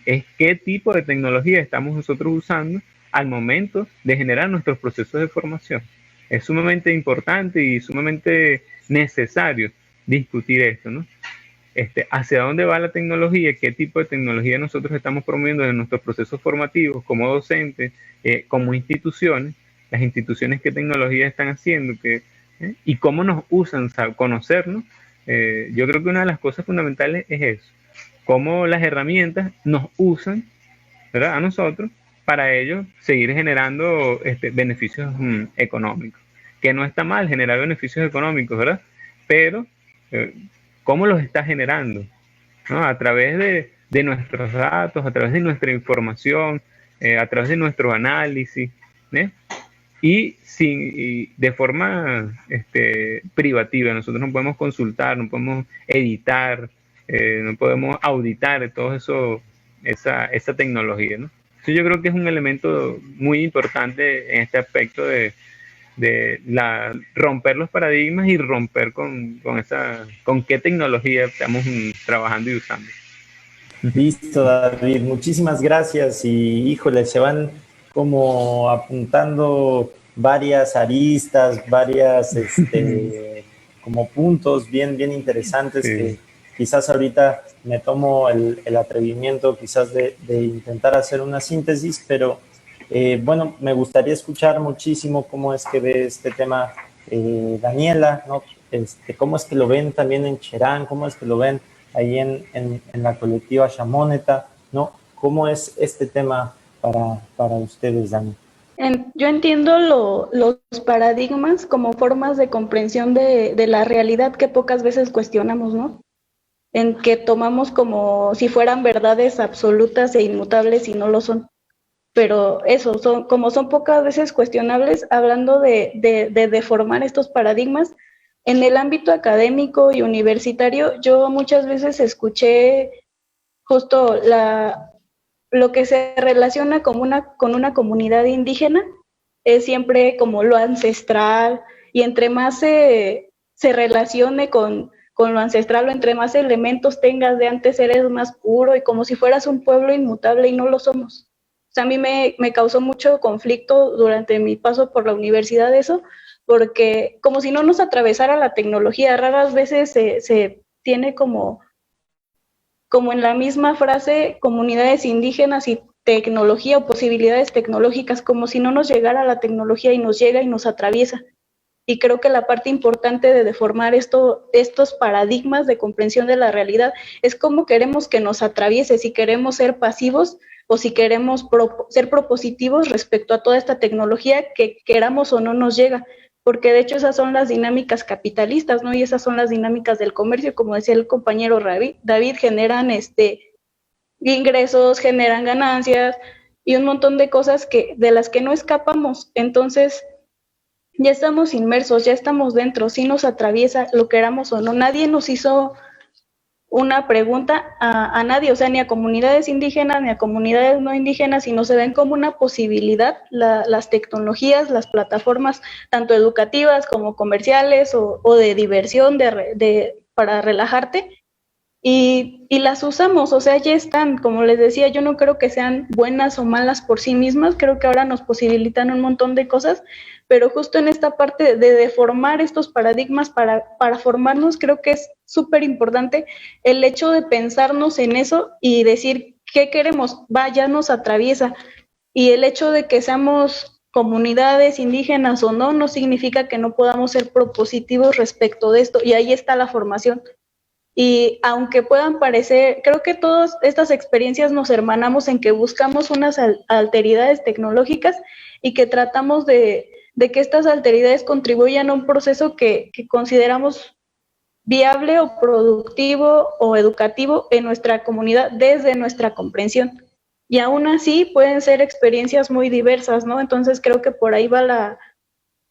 es qué tipo de tecnología estamos nosotros usando al momento de generar nuestros procesos de formación. Es sumamente importante y sumamente necesario discutir esto, ¿no? Hacia dónde va la tecnología, qué tipo de tecnología nosotros estamos promoviendo en nuestros procesos formativos como docentes, como instituciones, las instituciones qué tecnología están haciendo, y cómo nos usan, conocernos. Yo creo que una de las cosas fundamentales es eso, cómo las herramientas nos usan, ¿verdad?, a nosotros para ellos seguir generando beneficios económicos, que no está mal generar beneficios económicos, ¿verdad? Pero ¿cómo los está generando? ¿No? A través de nuestros datos, a través de nuestra información, a través de nuestro análisis, ¿eh? Y de forma privativa. Nosotros no podemos consultar, no podemos editar, no podemos auditar todo eso, esa tecnología, ¿no? Entonces yo creo que es un elemento muy importante en este aspecto de romper los paradigmas y romper con qué tecnología estamos trabajando y usando. Listo, David, muchísimas gracias. Y híjole, se van como apuntando varias aristas, varias como puntos bien interesantes, sí, que quizás ahorita me tomo el atrevimiento quizás de intentar hacer una síntesis, pero bueno, me gustaría escuchar muchísimo cómo es que ve este tema Daniela, ¿no? Cómo es que lo ven también en Cherán, cómo es que lo ven ahí en la colectiva Chamoneta, ¿no? ¿Cómo es este tema para ustedes, Dani? Yo entiendo los paradigmas como formas de comprensión de la realidad que pocas veces cuestionamos, ¿no? En que tomamos como si fueran verdades absolutas e inmutables y no lo son. Pero eso, como son pocas veces cuestionables, hablando de deformar estos paradigmas, en el ámbito académico y universitario, yo muchas veces escuché justo lo que se relaciona con una comunidad indígena, es siempre como lo ancestral, y entre más se relacione con lo ancestral, o entre más elementos tengas de antes, eres más puro, y como si fueras un pueblo inmutable, y no lo somos. O sea, a mí me causó mucho conflicto durante mi paso por la universidad eso, porque como si no nos atravesara la tecnología, raras veces se tiene como en la misma frase, comunidades indígenas y tecnología o posibilidades tecnológicas, como si no nos llegara la tecnología y nos llega y nos atraviesa. Y creo que la parte importante de deformar estos paradigmas de comprensión de la realidad es cómo queremos que nos atraviese, si queremos ser pasivos o si queremos ser propositivos respecto a toda esta tecnología que queramos o no nos llega, porque de hecho esas son las dinámicas capitalistas, ¿no? Y esas son las dinámicas del comercio, como decía el compañero David, generan ingresos, generan ganancias y un montón de cosas de las que no escapamos. Entonces, ya estamos inmersos, ya estamos dentro, si nos atraviesa, lo queramos o no. Nadie nos hizo una pregunta a nadie, o sea, ni a comunidades indígenas, ni a comunidades no indígenas, y no se ven como una posibilidad las tecnologías, las plataformas, tanto educativas como comerciales o de diversión, para relajarte, y las usamos, o sea, ya están, como les decía, yo no creo que sean buenas o malas por sí mismas, creo que ahora nos posibilitan un montón de cosas, pero justo en esta parte de deformar estos paradigmas para formarnos, creo que es súper importante el hecho de pensarnos en eso y decir qué queremos, ya nos atraviesa, y el hecho de que seamos comunidades indígenas o no significa que no podamos ser propositivos respecto de esto, y ahí está la formación. Y aunque puedan parecer, creo que todas estas experiencias nos hermanamos en que buscamos unas alteridades tecnológicas y que tratamos de que estas alteridades contribuyan a un proceso que consideramos viable o productivo o educativo en nuestra comunidad desde nuestra comprensión. Y aún así pueden ser experiencias muy diversas, ¿no? Entonces creo que por ahí va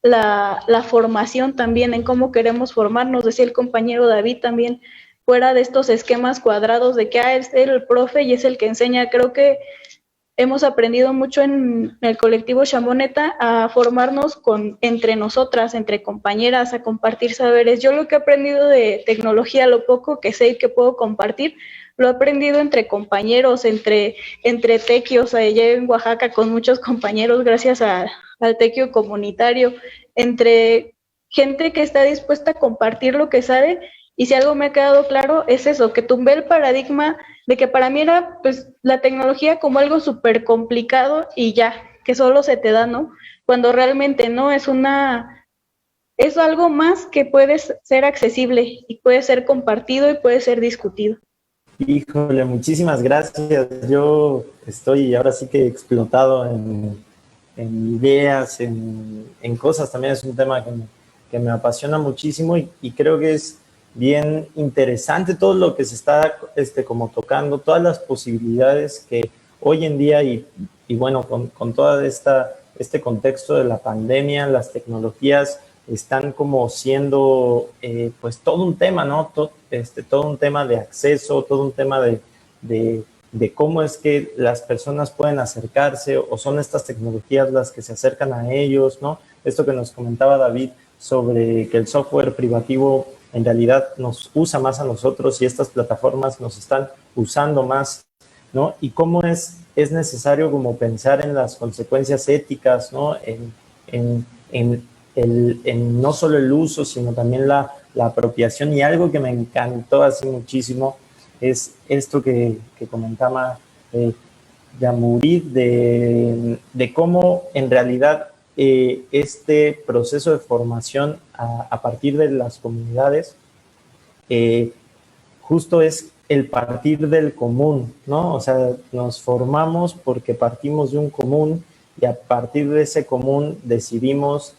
la formación también, en cómo queremos formarnos, decía el compañero David también, fuera de estos esquemas cuadrados de que es el profe y es el que enseña. Creo que hemos aprendido mucho en el colectivo Chamoneta a formarnos entre nosotras, entre compañeras, a compartir saberes. Yo lo que he aprendido de tecnología, lo poco que sé y que puedo compartir, lo he aprendido entre compañeros, entre tequios, allá en Oaxaca con muchos compañeros, gracias al tequio comunitario, entre gente que está dispuesta a compartir lo que sabe. Y si algo me ha quedado claro es eso, que tumbé el paradigma de que para mí era pues la tecnología como algo súper complicado y ya, que solo se te da, ¿no? Cuando realmente no, es algo más que puede ser accesible y puede ser compartido y puede ser discutido. Híjole, muchísimas gracias. Yo estoy ahora sí que explotado en ideas, en cosas. También es un tema que me apasiona muchísimo y creo que es bien interesante todo lo que se está como tocando, todas las posibilidades que hoy en día y bueno, con toda este contexto de la pandemia, las tecnologías están como siendo pues todo un tema, ¿no? Todo un tema de acceso, todo un tema de cómo es que las personas pueden acercarse o son estas tecnologías las que se acercan a ellos, ¿no? Esto que nos comentaba David sobre que el software privativo en realidad nos usa más a nosotros y estas plataformas nos están usando más, ¿no? Y cómo es necesario como pensar en las consecuencias éticas, ¿no? En no solo el uso, sino también la apropiación. Y algo que me encantó así muchísimo es esto que comentaba Yamurid, de cómo en realidad este proceso de formación a partir de las comunidades justo es el partir del común, ¿no? O sea, nos formamos porque partimos de un común y a partir de ese común decidimos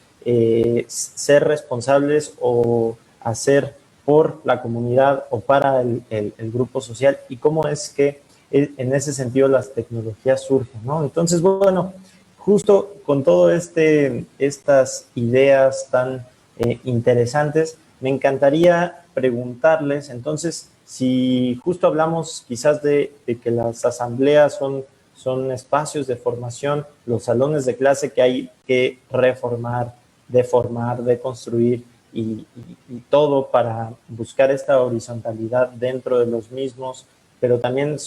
ser responsables o hacer por la comunidad o para el grupo social, y cómo es que en ese sentido las tecnologías surgen, ¿no? Entonces, bueno, justo con todo estas ideas tan interesantes, me encantaría preguntarles, entonces, si justo hablamos quizás de que las asambleas son espacios de formación, los salones de clase que hay que reformar, deformar, deconstruir y todo para buscar esta horizontalidad dentro de los mismos, pero también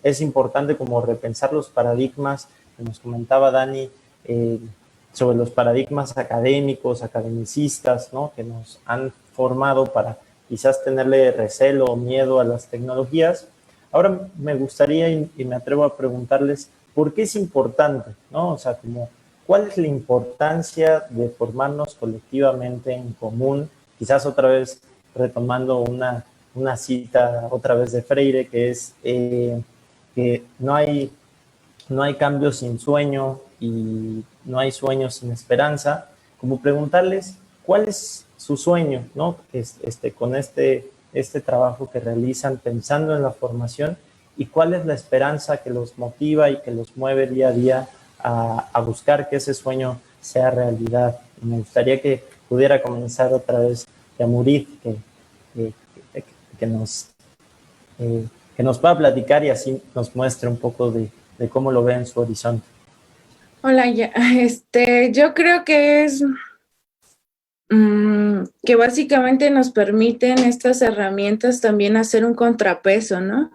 es importante como repensar los paradigmas que nos comentaba Dani, sobre los paradigmas académicos, academicistas, ¿no? Que nos han formado para quizás tenerle recelo o miedo a las tecnologías. Ahora me gustaría y me atrevo a preguntarles por qué es importante, ¿no? O sea, como, ¿cuál es la importancia de formarnos colectivamente en común? Quizás otra vez retomando una cita otra vez de Freire, que es que no hay cambio sin sueño y no hay sueño sin esperanza. Como preguntarles cuál es su sueño, ¿no? Con este trabajo que realizan pensando en la formación, y cuál es la esperanza que los motiva y que los mueve día a día a buscar que ese sueño sea realidad. Y me gustaría que pudiera comenzar otra vez Yamurit, que nos pueda platicar y así nos muestre un poco de cómo lo ve en su horizonte. Hola, yo creo que es que básicamente nos permiten estas herramientas también hacer un contrapeso, ¿no?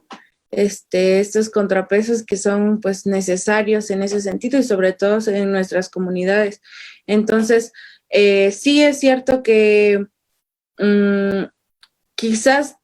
Estos contrapesos que son pues necesarios en ese sentido y sobre todo en nuestras comunidades. Entonces, sí es cierto que quizás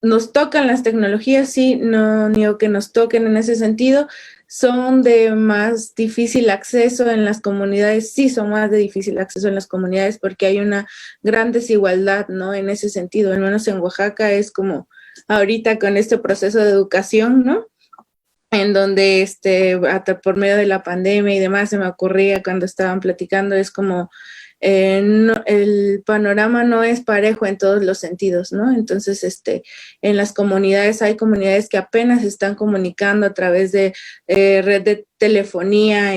nos tocan las tecnologías, sí, no digo que nos toquen en ese sentido, son de más difícil acceso en las comunidades, sí son más de difícil acceso en las comunidades porque hay una gran desigualdad, ¿no? En ese sentido, al menos en Oaxaca es como ahorita con este proceso de educación, ¿no? En donde hasta por medio de la pandemia y demás se me ocurría cuando estaban platicando, es como el panorama no es parejo en todos los sentidos, ¿no? Entonces, en las comunidades hay comunidades que apenas se están comunicando a través de red de telefonía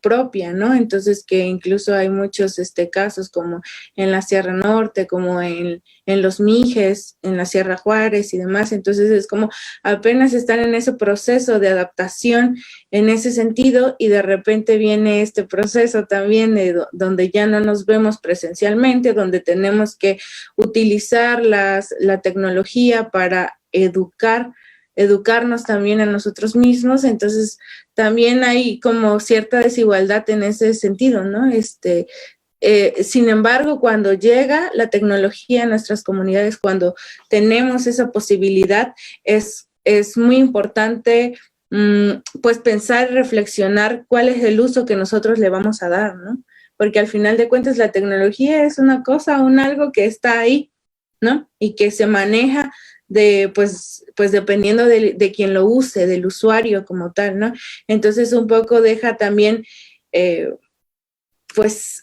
propia, ¿no? Entonces, que incluso hay muchos casos como en la Sierra Norte, como en los Mijes, en la Sierra Juárez y demás. Entonces, es como apenas están en ese proceso de adaptación en ese sentido, y de repente viene este proceso también donde ya no nos vemos presencialmente, donde tenemos que utilizar la tecnología para educarnos también a nosotros mismos. Entonces también hay como cierta desigualdad en ese sentido, ¿no? Sin embargo, cuando llega la tecnología a nuestras comunidades, cuando tenemos esa posibilidad, es muy importante pues pensar y reflexionar cuál es el uso que nosotros le vamos a dar, ¿no? Porque al final de cuentas la tecnología es una cosa, algo que está ahí, ¿no? Y que se maneja pues dependiendo de quien lo use, del usuario como tal, ¿no? Entonces un poco deja también, pues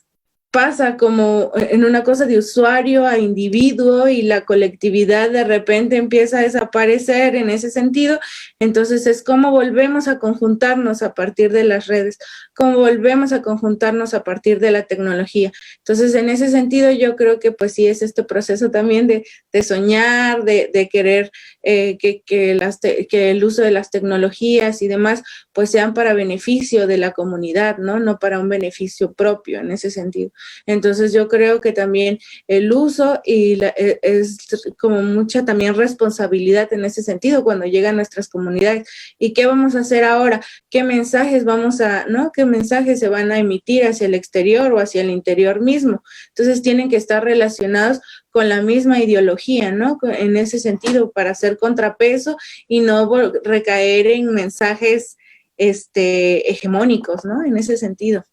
pasa como en una cosa de usuario a individuo, y la colectividad de repente empieza a desaparecer en ese sentido. Entonces es cómo volvemos a conjuntarnos a partir de las redes, cómo volvemos a conjuntarnos a partir de la tecnología. Entonces en ese sentido yo creo que pues sí es este proceso también de soñar, de querer que el uso de las tecnologías y demás pues sean para beneficio de la comunidad, ¿no? No para un beneficio propio en ese sentido. Entonces yo creo que también el uso es como mucha también responsabilidad en ese sentido cuando llegan nuestras comunidades. ¿Y qué vamos a hacer ahora? ¿Qué mensajes qué mensajes se van a emitir hacia el exterior o hacia el interior mismo? Entonces tienen que estar relacionados con la misma ideología, ¿no? En ese sentido, para hacer contrapeso y no recaer en mensajes hegemónicos, ¿no? En ese sentido,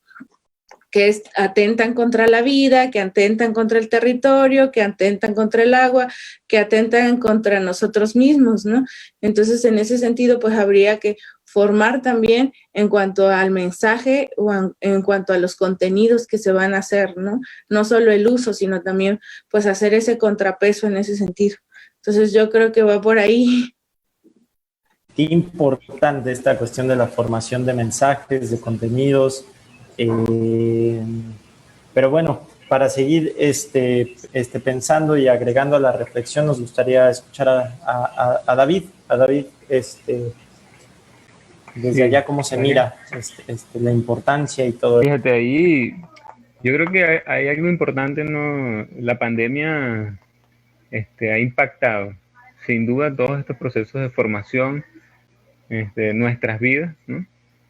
que atentan contra la vida, que atentan contra el territorio, que atentan contra el agua, que atentan contra nosotros mismos, ¿no? Entonces, en ese sentido, pues habría que formar también en cuanto al mensaje o en cuanto a los contenidos que se van a hacer, ¿no? No solo el uso, sino también pues hacer ese contrapeso en ese sentido. Entonces yo creo que va por ahí. Importante esta cuestión de la formación de mensajes, de contenidos. Pero bueno, para seguir pensando y agregando a la reflexión, nos gustaría escuchar a David. A David, desde allá, cómo se mira la importancia y todo. Fíjate, ahí yo creo que hay algo importante, ¿no? La pandemia ha impactado, sin duda, todos estos procesos de formación, nuestras vidas, ¿no?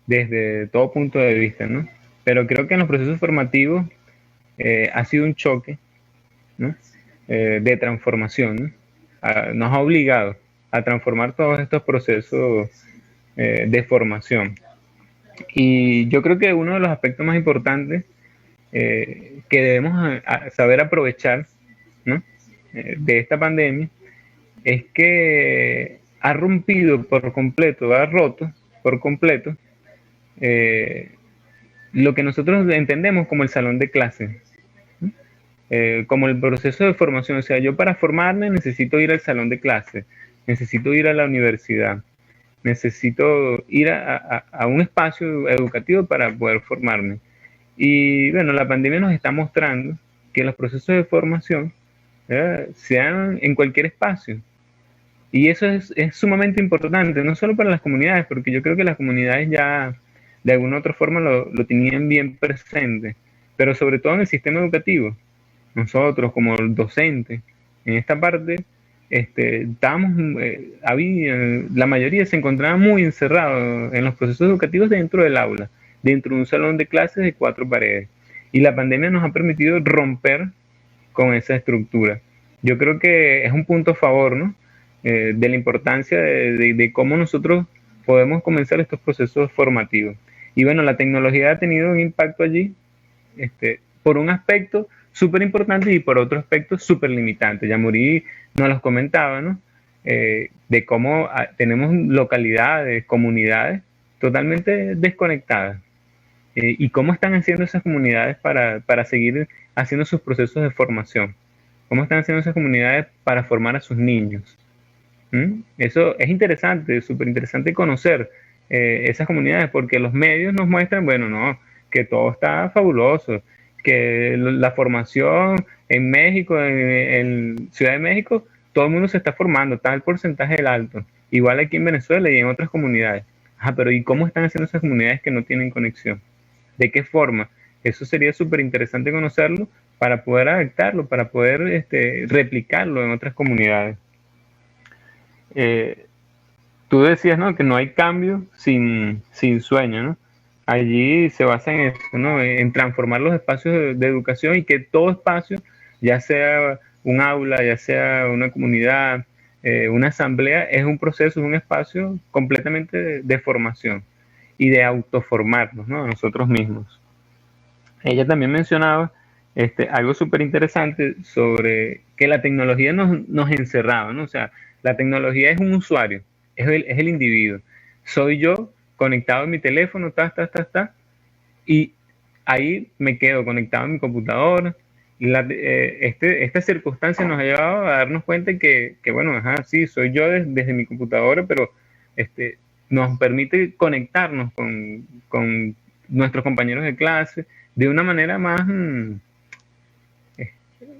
Desde todo punto de vista, ¿no? Pero creo que en los procesos formativos ha sido un choque, ¿no? De transformación, ¿no? Nos ha obligado a transformar todos estos procesos de formación. Y yo creo que uno de los aspectos más importantes que debemos saber aprovechar, ¿no? De esta pandemia es que ha rompido por completo, ha roto por completo lo que nosotros entendemos como el salón de clases, ¿no? Como el proceso de formación. O sea, yo para formarme necesito ir al salón de clases, necesito ir a la universidad, necesito ir a un espacio educativo para poder formarme. Y bueno, la pandemia nos está mostrando que los procesos de formación se dan en cualquier espacio. Y eso es sumamente importante, no solo para las comunidades, porque yo creo que las comunidades ya de alguna u otra forma lo tenían bien presente, pero sobre todo en el sistema educativo. Nosotros como docentes, en esta parte, la mayoría se encontraba muy encerrado en los procesos educativos dentro del aula, dentro de un salón de clases de 4 paredes. Y la pandemia nos ha permitido romper con esa estructura. Yo creo que es un punto a favor, ¿no? De la importancia de cómo nosotros podemos comenzar estos procesos formativos. Y bueno, la tecnología ha tenido un impacto allí, por un aspecto súper importante y por otro aspecto súper limitante. Yamuri nos los comentaba, ¿no? De cómo tenemos localidades, comunidades totalmente desconectadas. Y cómo están haciendo esas comunidades para seguir haciendo sus procesos de formación. Cómo están haciendo esas comunidades para formar a sus niños. Eso es interesante, súper interesante conocer esas comunidades, porque los medios nos muestran, bueno, no, que todo está fabuloso, que la formación en México, en Ciudad de México, todo el mundo se está formando, está el porcentaje del alto, igual aquí en Venezuela y en otras comunidades. Pero ¿y cómo están haciendo esas comunidades que no tienen conexión? ¿De qué forma? Eso sería súper interesante conocerlo para poder adaptarlo, para poder replicarlo en otras comunidades. Tú decías, ¿no?, que no hay cambio sin sueño, ¿no? Allí se basa en eso, ¿no?, en transformar los espacios de educación, y que todo espacio, ya sea un aula, ya sea una comunidad, una asamblea, es un proceso, es un espacio completamente de formación y de autoformarnos, ¿no?, a nosotros mismos. Ella también mencionaba algo súper interesante sobre que la tecnología nos encerraba, ¿no? O sea, la tecnología es un usuario, es el individuo. Soy yo conectado en mi teléfono, y ahí me quedo conectado en mi computadora. Esta circunstancia nos ha llevado a darnos cuenta que bueno, sí, soy yo desde mi computadora, pero nos permite conectarnos con nuestros compañeros de clase de una manera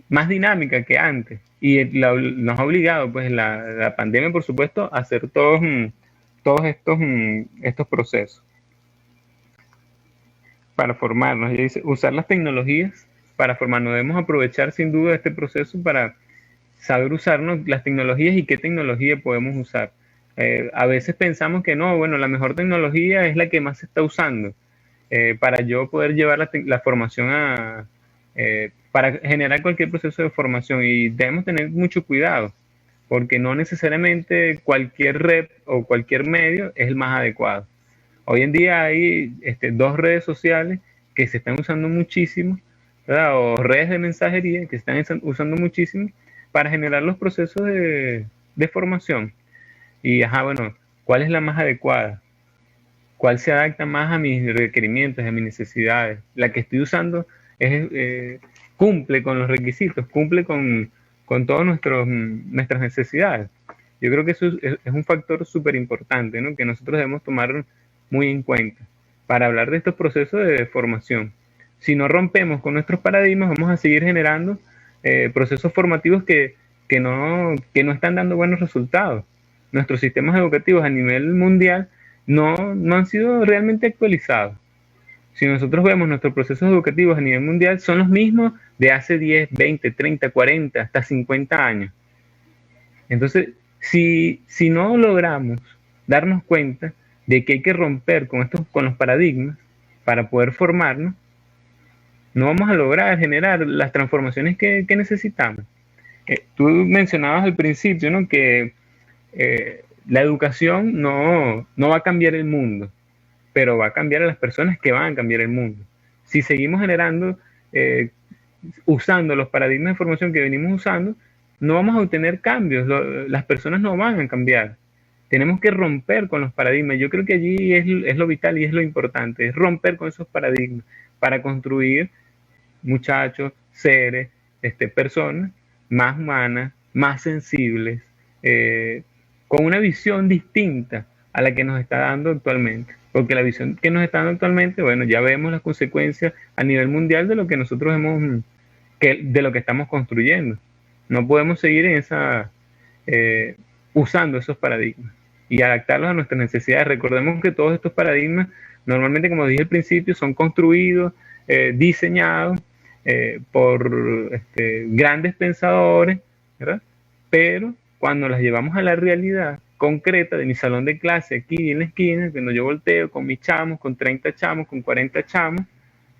más dinámica que antes. Y nos ha obligado, pues, la pandemia, por supuesto, a hacer todos estos procesos para formarnos. Ella dice, usar las tecnologías para formarnos. Debemos aprovechar sin duda este proceso para saber usarnos las tecnologías y qué tecnología podemos usar. A veces pensamos que no, bueno, la mejor tecnología es la que más se está usando para yo poder llevar la formación para generar cualquier proceso de formación, y debemos tener mucho cuidado, porque no necesariamente cualquier red o cualquier medio es el más adecuado. Hoy en día hay 2 redes sociales que se están usando muchísimo, ¿verdad?, o redes de mensajería que se están usando muchísimo para generar los procesos de formación. Y, bueno, ¿cuál es la más adecuada? cuál se adapta más a mis requerimientos, a mis necesidades. La que estoy usando cumple con los requisitos, cumple con todas nuestras necesidades. Yo creo que eso es un factor súper importante, ¿no? Que nosotros debemos tomar muy en cuenta para hablar de estos procesos de formación. Si no rompemos con nuestros paradigmas, vamos a seguir generando procesos formativos que no están dando buenos resultados. Nuestros sistemas educativos a nivel mundial no han sido realmente actualizados. Si nosotros vemos nuestros procesos educativos a nivel mundial, son los mismos de hace 10, 20, 30, 40, hasta 50 años. Entonces, si no logramos darnos cuenta de que hay que romper con los paradigmas para poder formarnos, no vamos a lograr generar las transformaciones que necesitamos. Tú mencionabas al principio, ¿no?, que la educación no va a cambiar el mundo, pero va a cambiar a las personas que van a cambiar el mundo. Si seguimos generando, usando los paradigmas de formación que venimos usando, no vamos a obtener cambios, las personas no van a cambiar. Tenemos que romper con los paradigmas. Yo creo que allí es lo vital y es lo importante, es romper con esos paradigmas para construir muchachos, seres, personas más humanas, más sensibles, con una visión distinta a la que nos está dando actualmente. Porque la visión que nos está dando actualmente, bueno, ya vemos las consecuencias a nivel mundial de lo que nosotros de lo que estamos construyendo. No podemos seguir usando esos paradigmas y adaptarlos a nuestras necesidades. Recordemos que todos estos paradigmas, normalmente, como dije al principio, son construidos, diseñados por grandes pensadores, ¿verdad? Pero cuando las llevamos a la realidad concreta de mi salón de clase, aquí en la esquina, cuando yo volteo con mis chamos, con 30 chamos, con 40 chamos,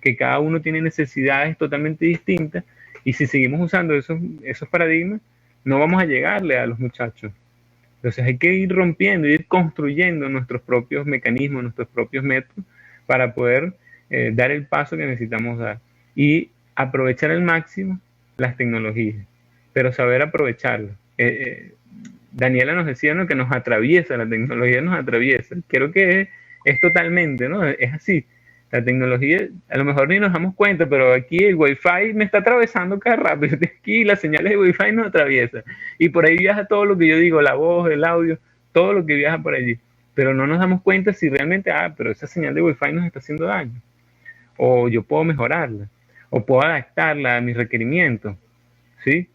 que cada uno tiene necesidades totalmente distintas, y si seguimos usando esos paradigmas, no vamos a llegarle a los muchachos. Entonces hay que ir rompiendo, ir construyendo nuestros propios mecanismos, nuestros propios métodos, para poder dar el paso que necesitamos dar. Y aprovechar al máximo las tecnologías, pero saber aprovecharlas. Daniela nos decía, ¿no?, que nos atraviesa, la tecnología nos atraviesa. Creo que es totalmente, ¿no? Es así. La tecnología, a lo mejor ni nos damos cuenta, pero aquí el Wi-Fi me está atravesando cada rato. Yo estoy aquí y las señales de Wi-Fi nos atraviesan. Y por ahí viaja todo lo que yo digo, la voz, el audio, todo lo que viaja por allí. Pero no nos damos cuenta si realmente, pero esa señal de Wi-Fi nos está haciendo daño. O yo puedo mejorarla. O puedo adaptarla a mis requerimientos. ¿Sí?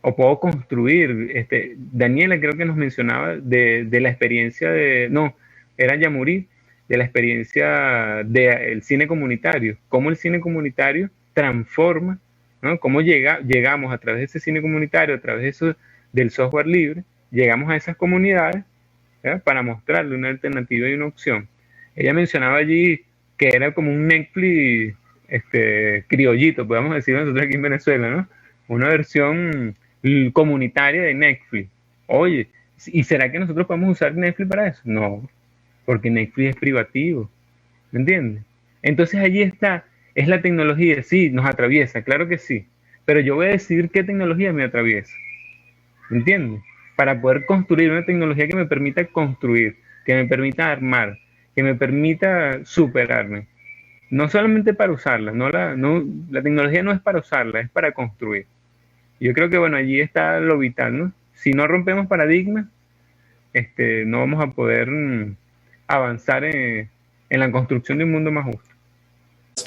O puedo construir. Daniela creo que nos mencionaba de la experiencia era Yamurí, de la experiencia del cine comunitario, cómo el cine comunitario transforma, ¿no? Cómo llegamos a través de ese cine comunitario, a través del software libre, llegamos a esas comunidades, ¿verdad?, para mostrarle una alternativa y una opción. Ella mencionaba allí que era como un Netflix criollito, podemos decir nosotros aquí en Venezuela, ¿no? Una versión comunitaria de Netflix. Oye, ¿y será que nosotros podemos usar Netflix para eso? No, porque Netflix es privativo, ¿me entiendes? Entonces allí está, es la tecnología, sí, nos atraviesa, claro que sí, pero yo voy a decidir qué tecnología me atraviesa, ¿me entiendes? Para poder construir una tecnología que me permita construir, que me permita armar, que me permita superarme. No solamente para usarla, la tecnología no es para usarla, es para construir. Yo creo que, bueno, allí está lo vital, ¿no? Si no rompemos paradigmas, no vamos a poder avanzar en la construcción de un mundo más justo.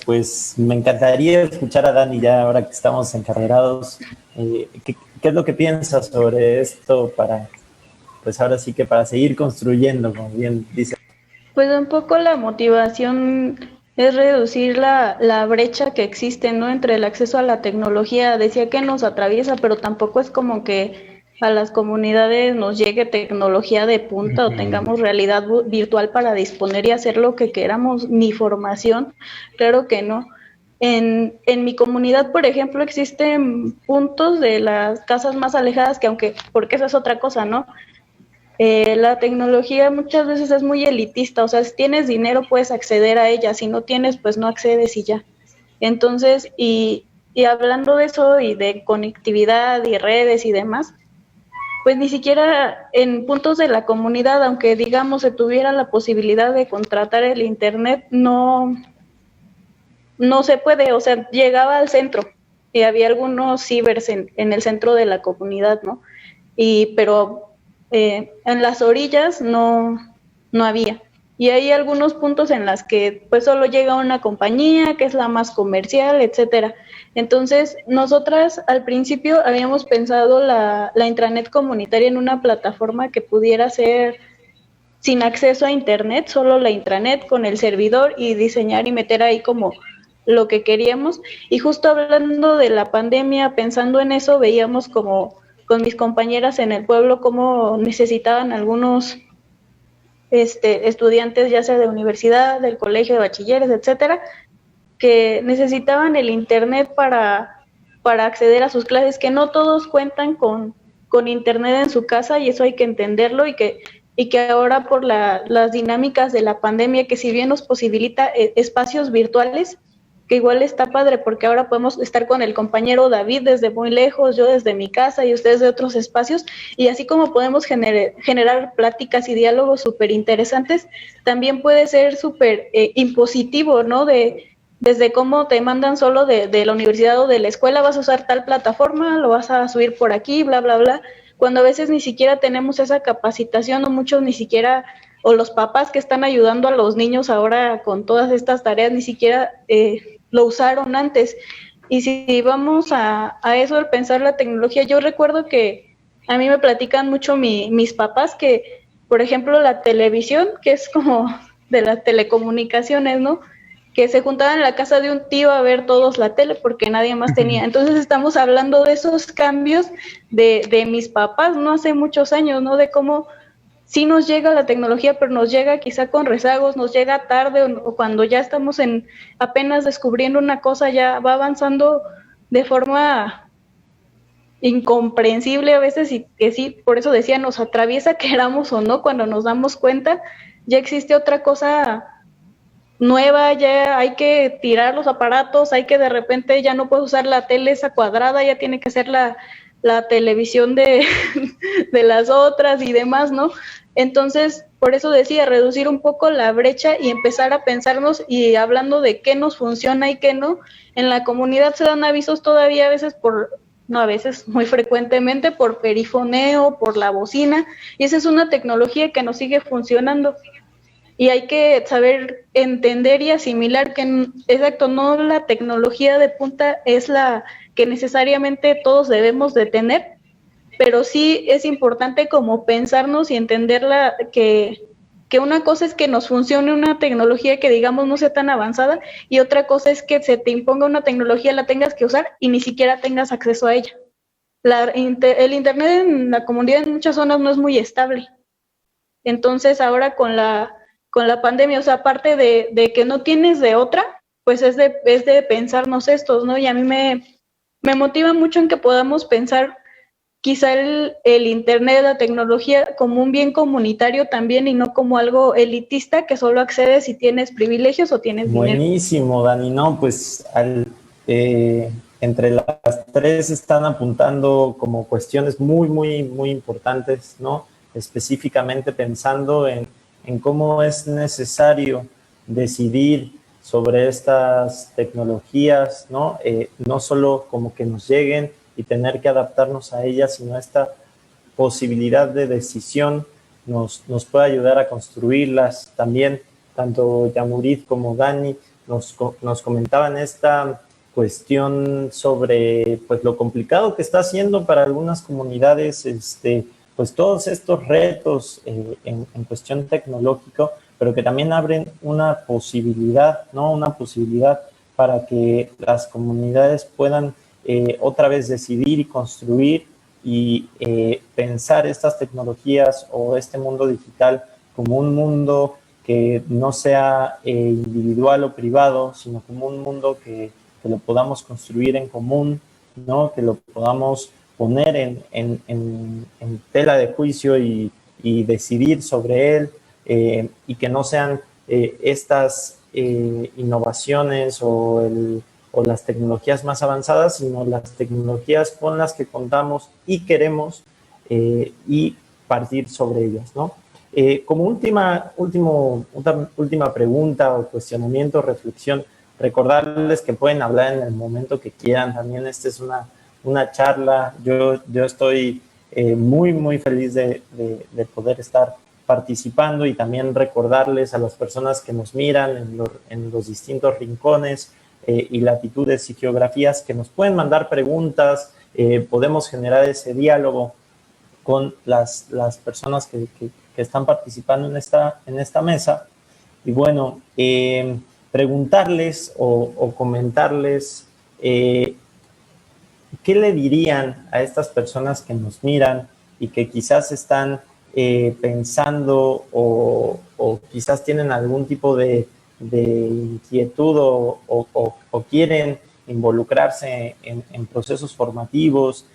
Pues me encantaría escuchar a Dani ya ahora que estamos encarrerados. ¿Qué es lo que piensas sobre esto pues ahora sí que para seguir construyendo, como bien dice? Pues un poco la motivación es reducir la brecha que existe, ¿no?, entre el acceso a la tecnología. Decía que nos atraviesa, pero tampoco es como que a las comunidades nos llegue tecnología de punta o tengamos realidad virtual para disponer y hacer lo que queramos, ni formación, claro que no. En mi comunidad, por ejemplo, existen puntos de las casas más alejadas porque esa es otra cosa, ¿no? La tecnología muchas veces es muy elitista, o sea, si tienes dinero puedes acceder a ella, si no tienes, pues no accedes y ya. Entonces, y hablando de eso y de conectividad y redes y demás, pues ni siquiera en puntos de la comunidad, aunque digamos se tuviera la posibilidad de contratar el internet, no se puede, o sea, llegaba al centro y había algunos cibers en el centro de la comunidad, ¿no? Pero en las orillas no había. Y hay algunos puntos en las que pues solo llega una compañía que es la más comercial, etcétera. Entonces, nosotras al principio habíamos pensado la intranet comunitaria en una plataforma que pudiera ser sin acceso a internet, solo la intranet con el servidor y diseñar y meter ahí como lo que queríamos. Y justo hablando de la pandemia, pensando en eso, veíamos como con mis compañeras en el pueblo cómo necesitaban algunos estudiantes, ya sea de universidad, del colegio de bachilleres, etcétera, que necesitaban el internet para acceder a sus clases, que no todos cuentan con internet en su casa, y eso hay que entenderlo, y que ahora por las dinámicas de la pandemia, que si bien nos posibilita espacios virtuales, que igual está padre porque ahora podemos estar con el compañero David desde muy lejos, yo desde mi casa y ustedes de otros espacios, y así como podemos generar pláticas y diálogos súper interesantes, también puede ser súper impositivo, ¿no? Desde cómo te mandan solo de la universidad o de la escuela, vas a usar tal plataforma, lo vas a subir por aquí, bla, bla, bla, cuando a veces ni siquiera tenemos esa capacitación, o muchos ni siquiera, o los papás que están ayudando a los niños ahora con todas estas tareas, ni siquiera lo usaron antes. Y si vamos a eso, el pensar la tecnología, yo recuerdo que a mí me platican mucho mis papás que, por ejemplo, la televisión, que es como de las telecomunicaciones, ¿no? Que se juntaban en la casa de un tío a ver todos la tele porque nadie más tenía. Entonces estamos hablando de esos cambios de mis papás, no hace muchos años, ¿no? De cómo sí nos llega la tecnología, pero nos llega quizá con rezagos, nos llega tarde, o cuando ya estamos apenas descubriendo una cosa, ya va avanzando de forma incomprensible a veces, y que sí, por eso decía, nos atraviesa, queramos o no, cuando nos damos cuenta, ya existe otra cosa nueva, ya hay que tirar los aparatos, hay que de repente ya no puedes usar la tele esa cuadrada, ya tiene que ser la televisión de las otras y demás, ¿no? Entonces, por eso decía, reducir un poco la brecha y empezar a pensarnos, y hablando de qué nos funciona y qué no, en la comunidad se dan avisos todavía a veces muy frecuentemente por perifoneo, por la bocina, y esa es una tecnología que nos sigue funcionando. Y hay que saber entender y asimilar que, exacto, no la tecnología de punta es la que necesariamente todos debemos de tener, pero sí es importante como pensarnos y entenderla, que una cosa es que nos funcione una tecnología que digamos no sea tan avanzada, y otra cosa es que se te imponga una tecnología, la tengas que usar y ni siquiera tengas acceso a ella. El internet en la comunidad en muchas zonas no es muy estable. Entonces ahora con la pandemia, o sea, aparte de que no tienes de otra, pues es de pensarnos estos, ¿no? Y a mí me motiva mucho en que podamos pensar quizá el internet, la tecnología, como un bien comunitario también, y no como algo elitista que solo accedes si tienes privilegios o tienes dinero. Buenísimo, Dani. No, pues entre las tres están apuntando como cuestiones muy, muy, muy importantes, ¿no? Específicamente pensando en cómo es necesario decidir sobre estas tecnologías, ¿no? No solo como que nos lleguen y tener que adaptarnos a ellas, sino esta posibilidad de decisión nos puede ayudar a construirlas. También tanto Yamurit como Dani nos comentaban esta cuestión sobre pues lo complicado que está siendo para algunas comunidades pues todos estos retos en cuestión tecnológico, pero que también abren una posibilidad, ¿no? Una posibilidad para que las comunidades puedan otra vez decidir y construir y pensar estas tecnologías o este mundo digital como un mundo que no sea individual o privado, sino como un mundo que lo podamos construir en común, ¿no? Que lo podamos poner en tela de juicio y decidir sobre él, y que no sean estas innovaciones o las tecnologías más avanzadas, sino las tecnologías con las que contamos y queremos y partir sobre ellas, ¿no? Como última pregunta o cuestionamiento, reflexión, recordarles que pueden hablar en el momento que quieran. También esta es una charla. Yo estoy muy feliz de poder estar participando, y también recordarles a las personas que nos miran en los distintos rincones y latitudes y geografías que nos pueden mandar preguntas. Podemos generar ese diálogo con las personas que están participando en esta mesa. Y bueno, preguntarles o comentarles ¿qué le dirían a estas personas que nos miran y que quizás están pensando o quizás tienen algún tipo de inquietud o quieren involucrarse en procesos formativos,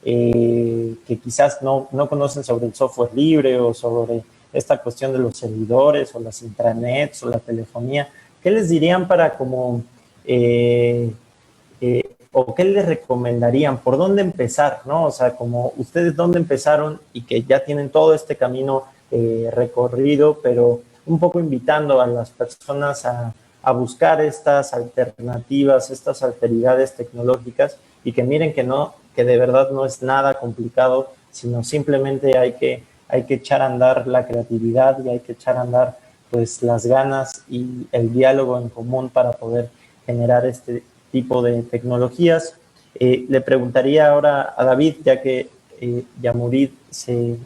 que quizás no conocen sobre el software libre o sobre esta cuestión de los servidores o las intranets o la telefonía? ¿Qué les dirían para como... o qué les recomendarían? ¿Por dónde empezar? ¿No? O sea, como ustedes dónde empezaron y que ya tienen todo este camino recorrido, pero un poco invitando a las personas a buscar estas alternativas, estas alteridades tecnológicas, y que miren que de verdad no es nada complicado, sino simplemente hay que echar a andar la creatividad y hay que echar a andar pues las ganas y el diálogo en común para poder generar este tipo de tecnologías. Le preguntaría ahora a David, ya que Yamurid se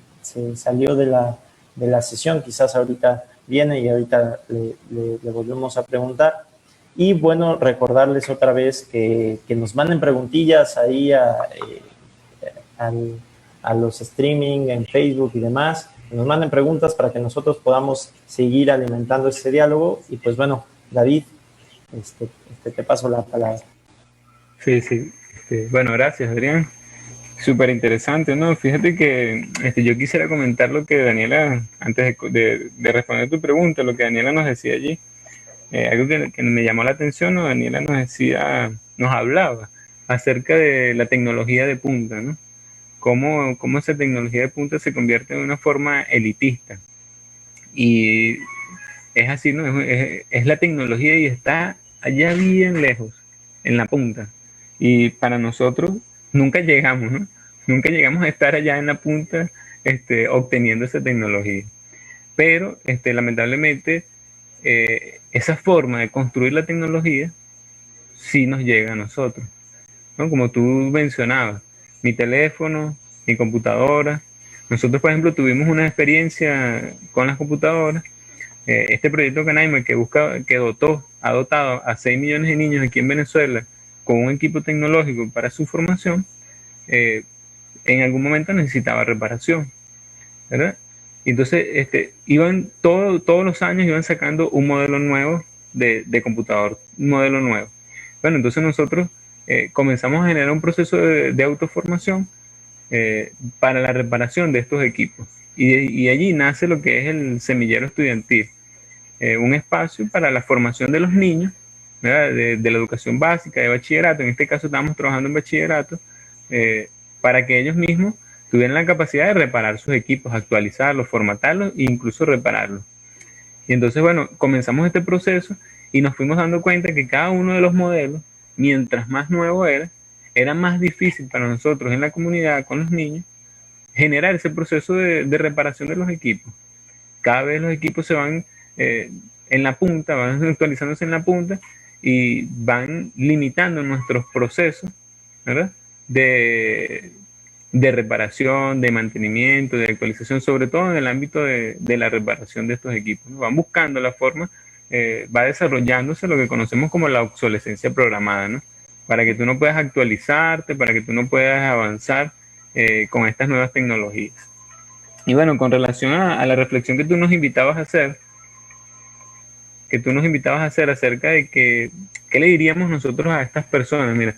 salió de la sesión, quizás ahorita viene y ahorita le volvemos a preguntar. Y bueno, recordarles otra vez que nos manden preguntillas ahí a los streaming en Facebook y demás, que nos manden preguntas para que nosotros podamos seguir alimentando ese diálogo. Y pues bueno, David, te paso la palabra. Sí. Bueno, gracias, Adrián. Súper interesante, ¿no? Fíjate que yo quisiera comentar lo que Daniela, antes de responder tu pregunta, lo que Daniela nos decía allí. Algo que me llamó la atención, ¿no? Daniela nos hablaba acerca de la tecnología de punta, ¿no? Cómo esa tecnología de punta se convierte en una forma elitista. Y es así, ¿no? Es la tecnología y está allá bien lejos, en la punta. Y para nosotros nunca llegamos, ¿no? Nunca llegamos a estar allá en la punta obteniendo esa tecnología. Pero lamentablemente esa forma de construir la tecnología sí nos llega a nosotros, ¿no? Como tú mencionabas, mi teléfono, mi computadora. Nosotros, por ejemplo, tuvimos una experiencia con las computadoras. Este proyecto Canaima que ha dotado a 6 millones de niños aquí en Venezuela con un equipo tecnológico para su formación, en algún momento necesitaba reparación, ¿verdad? Entonces, todos los años iban sacando un modelo nuevo de computador, un modelo nuevo. Bueno, entonces nosotros comenzamos a generar un proceso de autoformación para la reparación de estos equipos. Y allí nace lo que es el semillero estudiantil, un espacio para la formación de los niños, ¿verdad? De la educación básica, de bachillerato. En este caso estamos trabajando en bachillerato, para que ellos mismos tuvieran la capacidad de reparar sus equipos, actualizarlos, formatarlos e incluso repararlos. Y entonces, bueno, comenzamos este proceso y nos fuimos dando cuenta que cada uno de los modelos, mientras más nuevo era más difícil para nosotros en la comunidad, con los niños, generar ese proceso de reparación de los equipos. Cada vez los equipos se van en la punta, van actualizándose en la punta y van limitando nuestros procesos, ¿verdad? De reparación, de mantenimiento, de actualización, sobre todo en el ámbito de la reparación de estos equipos, ¿no? Van buscando la forma, va desarrollándose lo que conocemos como la obsolescencia programada, ¿no? Para que tú no puedas actualizarte, para que tú no puedas avanzar con estas nuevas tecnologías. Y bueno, con relación a la reflexión que tú nos invitabas a hacer, acerca de qué le diríamos nosotros a estas personas. Mira,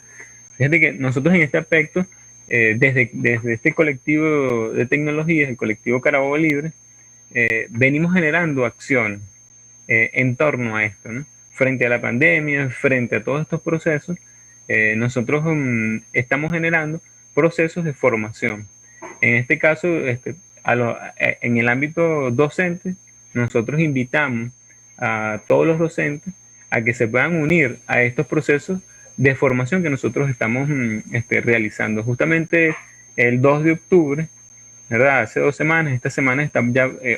fíjate que nosotros en este aspecto, desde este colectivo de tecnologías, el colectivo Carabobo Libre, venimos generando acciones en torno a esto, ¿no? Frente a la pandemia, frente a todos estos procesos, nosotros estamos generando procesos de formación. En este caso, en el ámbito docente, nosotros invitamos a todos los docentes a que se puedan unir a estos procesos de formación que nosotros estamos realizando. Justamente el 2 de octubre, ¿verdad? Hace 2 semanas, esta semana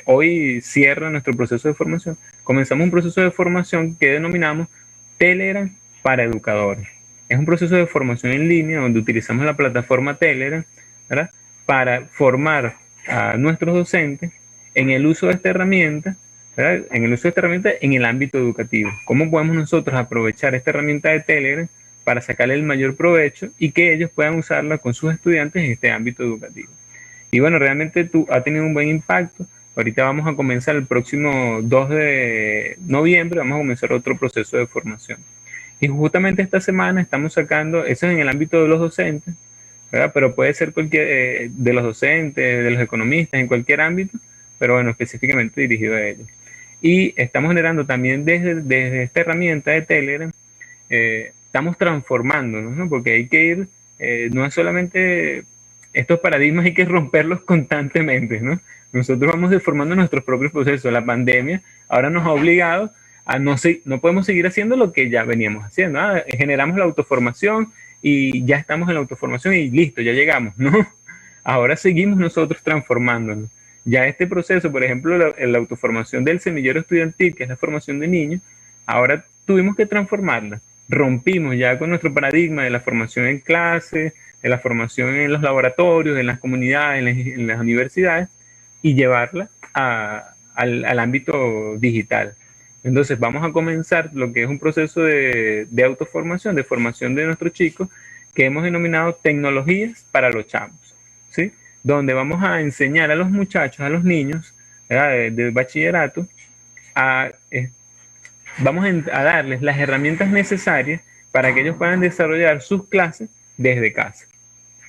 hoy cierra nuestro proceso de formación. Comenzamos un proceso de formación que denominamos Telegram para educadores. Es un proceso de formación en línea donde utilizamos la plataforma Telegram, ¿verdad?, para formar a nuestros docentes en el uso de esta herramienta, ¿verdad?, en el ámbito educativo. ¿Cómo podemos nosotros aprovechar esta herramienta de Telegram para sacarle el mayor provecho y que ellos puedan usarla con sus estudiantes en este ámbito educativo? Y bueno, realmente ha tenido un buen impacto. Ahorita vamos a comenzar el próximo 2 de noviembre, vamos a comenzar otro proceso de formación. Y justamente esta semana estamos sacando, eso es en el ámbito de los docentes, ¿verdad?, pero puede ser cualquier, de los docentes, de los economistas, en cualquier ámbito, pero bueno, específicamente dirigido a ellos. Y estamos generando también desde esta herramienta de Telegram, estamos transformándonos, ¿no? Porque hay que ir, no es solamente estos paradigmas, hay que romperlos constantemente, ¿no? Nosotros vamos deformando nuestros propios procesos. La pandemia ahora nos ha obligado a no podemos seguir haciendo lo que ya veníamos haciendo. Generamos la autoformación y ya estamos en la autoformación y listo, ya llegamos, ¿no? Ahora seguimos nosotros transformándonos. Ya este proceso, por ejemplo, la autoformación del semillero estudiantil, que es la formación de niños, ahora tuvimos que transformarla. Rompimos ya con nuestro paradigma de la formación en clase, de la formación en los laboratorios, en las comunidades, en las universidades, y llevarla al ámbito digital. Entonces vamos a comenzar lo que es un proceso de autoformación, de formación de nuestros chicos, que hemos denominado tecnologías para los chamos, ¿sí? Donde vamos a enseñar a los muchachos, a los niños, del bachillerato, vamos a darles las herramientas necesarias para que ellos puedan desarrollar sus clases desde casa,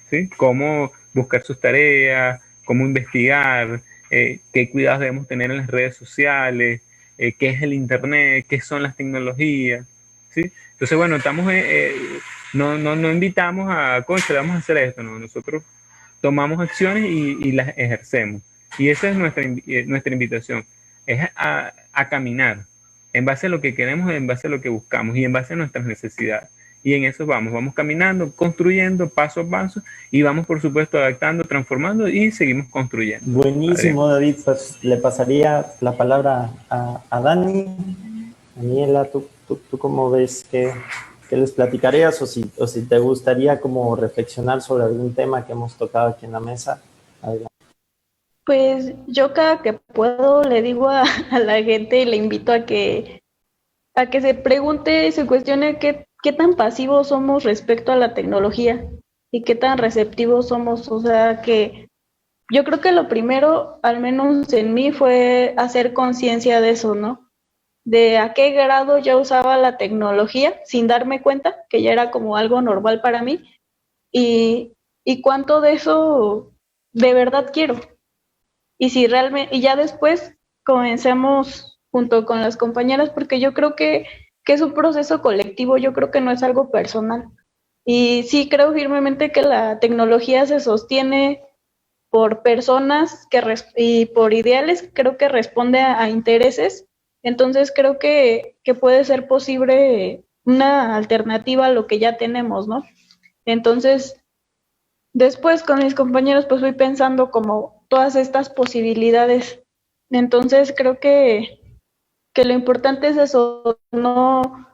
¿sí? Cómo buscar sus tareas, cómo investigar, qué cuidados debemos tener en las redes sociales, qué es el internet, qué son las tecnologías, ¿sí? Entonces, bueno, no invitamos concha, vamos a hacer esto, no, nosotros tomamos acciones y las ejercemos. Y esa es nuestra invitación, es a caminar en base a lo que queremos, en base a lo que buscamos y en base a nuestras necesidades. Y en eso vamos caminando, construyendo paso a paso y vamos, por supuesto, adaptando, transformando y seguimos construyendo. Buenísimo, David. Pues le pasaría la palabra a Dani. Daniela, ¿tú cómo ves? ¿Qué les platicarías? O si te gustaría como reflexionar sobre algún tema que hemos tocado aquí en la mesa. Adelante. Pues yo cada que puedo le digo a la gente y le invito a que se pregunte, se cuestione qué tan pasivos somos respecto a la tecnología y qué tan receptivos somos. O sea, que yo creo que lo primero, al menos en mí, fue hacer conciencia de eso, ¿no? De a qué grado ya usaba la tecnología sin darme cuenta, que ya era como algo normal para mí, y cuánto de eso de verdad quiero. Y si realmente, y ya después comencemos junto con las compañeras, porque yo creo que es un proceso colectivo, yo creo que no es algo personal. Y sí creo firmemente que la tecnología se sostiene por personas y por ideales, creo que responde a intereses. Entonces creo que puede ser posible una alternativa a lo que ya tenemos, ¿no? Entonces, después con mis compañeros pues voy pensando como todas estas posibilidades. Entonces creo que lo importante es eso, no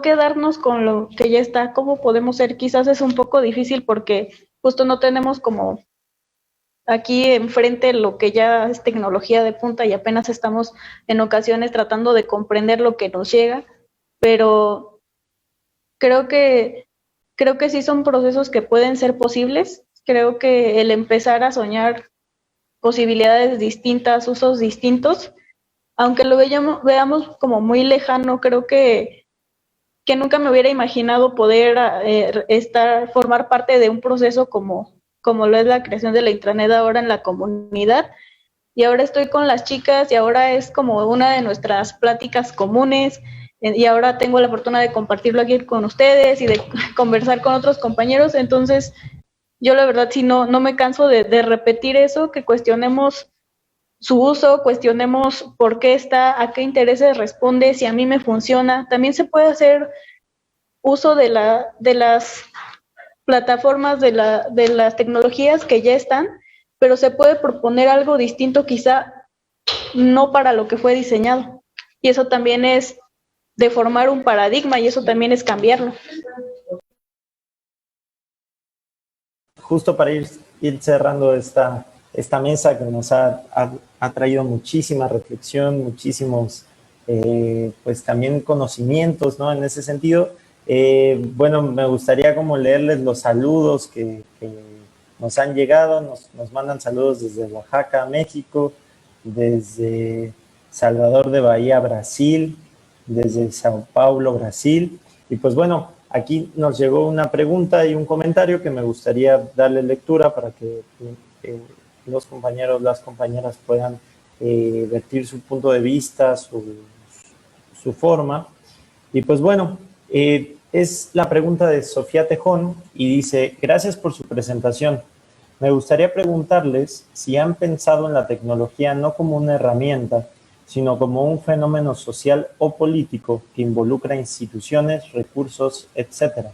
quedarnos con lo que ya está. ¿Cómo podemos ser? Quizás es un poco difícil porque justo no tenemos como aquí enfrente lo que ya es tecnología de punta y apenas estamos en ocasiones tratando de comprender lo que nos llega, pero creo que sí son procesos que pueden ser posibles. Creo que el empezar a soñar posibilidades distintas, usos distintos, aunque lo veamos como muy lejano, creo que nunca me hubiera imaginado poder formar parte de un proceso como lo es la creación de la intranet ahora en la comunidad. Y ahora estoy con las chicas y ahora es como una de nuestras pláticas comunes, y ahora tengo la fortuna de compartirlo aquí con ustedes y de conversar con otros compañeros. Entonces yo la verdad sí no me canso de repetir eso, que cuestionemos su uso, cuestionemos por qué está, a qué intereses responde, si a mí me funciona. También se puede hacer uso de las plataformas, de las tecnologías que ya están, pero se puede proponer algo distinto, quizá no para lo que fue diseñado. Y eso también es deformar un paradigma, y eso también es cambiarlo. Justo para ir cerrando esta mesa que nos ha traído muchísima reflexión, muchísimos, pues también conocimientos, ¿no? En ese sentido, bueno, me gustaría como leerles los saludos que nos han llegado, nos mandan saludos desde Oaxaca, México, desde Salvador de Bahía, Brasil, desde Sao Paulo, Brasil, y pues bueno, aquí nos llegó una pregunta y un comentario que me gustaría darle lectura para que los compañeros, las compañeras puedan vertir su punto de vista, su forma. Y pues bueno, es la pregunta de Sofía Tejón y dice, gracias por su presentación. Me gustaría preguntarles si han pensado en la tecnología no como una herramienta, sino como un fenómeno social o político que involucra instituciones, recursos, etc.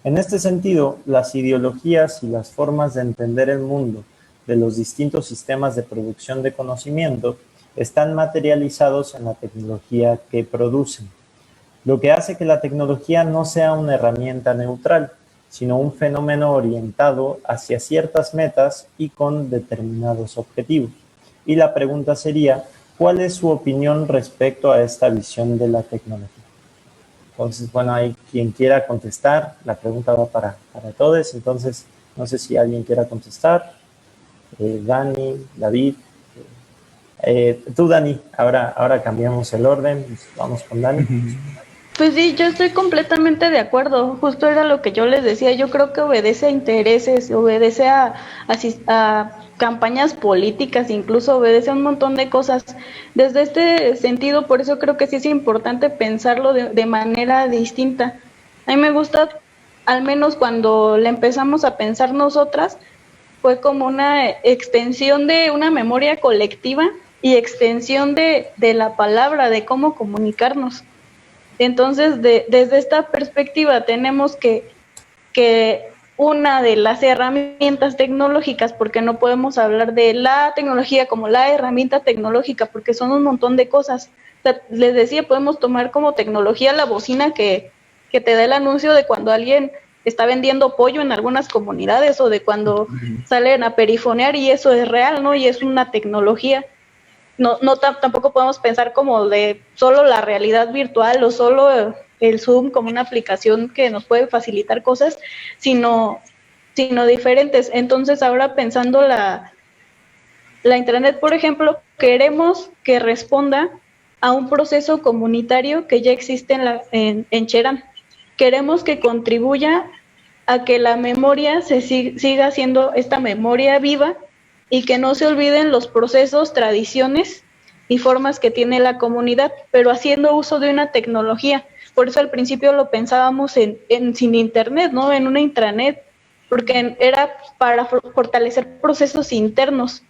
En este sentido, las ideologías y las formas de entender el mundo de los distintos sistemas de producción de conocimiento están materializados en la tecnología que producen, lo que hace que la tecnología no sea una herramienta neutral, sino un fenómeno orientado hacia ciertas metas y con determinados objetivos. Y la pregunta sería, ¿cuál es su opinión respecto a esta visión de la tecnología? Entonces, bueno, hay quien quiera contestar, la pregunta va para todos, entonces no sé si alguien quiera contestar, Dani, David, tú Dani, ahora cambiamos el orden, vamos con Dani. Pues sí, yo estoy completamente de acuerdo. Justo era lo que yo les decía. Yo creo que obedece a intereses, obedece a campañas políticas, incluso obedece a un montón de cosas. Desde este sentido, por eso creo que sí es importante pensarlo de manera distinta. A mí me gusta, al menos cuando le empezamos a pensar nosotras, fue como una extensión de una memoria colectiva y extensión de la palabra, de cómo comunicarnos. Entonces, desde esta perspectiva tenemos que una de las herramientas tecnológicas, porque no podemos hablar de la tecnología como la herramienta tecnológica, porque son un montón de cosas. O sea, les decía, podemos tomar como tecnología la bocina que te da el anuncio de cuando alguien está vendiendo pollo en algunas comunidades, o de cuando salen a perifonear, y eso es real, ¿no? Y es una tecnología. Tampoco podemos pensar como de solo la realidad virtual o solo el Zoom como una aplicación que nos puede facilitar cosas, sino diferentes. Entonces, ahora pensando la Internet, por ejemplo, queremos que responda a un proceso comunitario que ya existe en Cherán. Queremos que contribuya a que la memoria siga siendo esta memoria viva y que no se olviden los procesos, tradiciones y formas que tiene la comunidad, pero haciendo uso de una tecnología. Por eso al principio lo pensábamos en sin internet, ¿no? En una intranet, porque era para fortalecer procesos internos.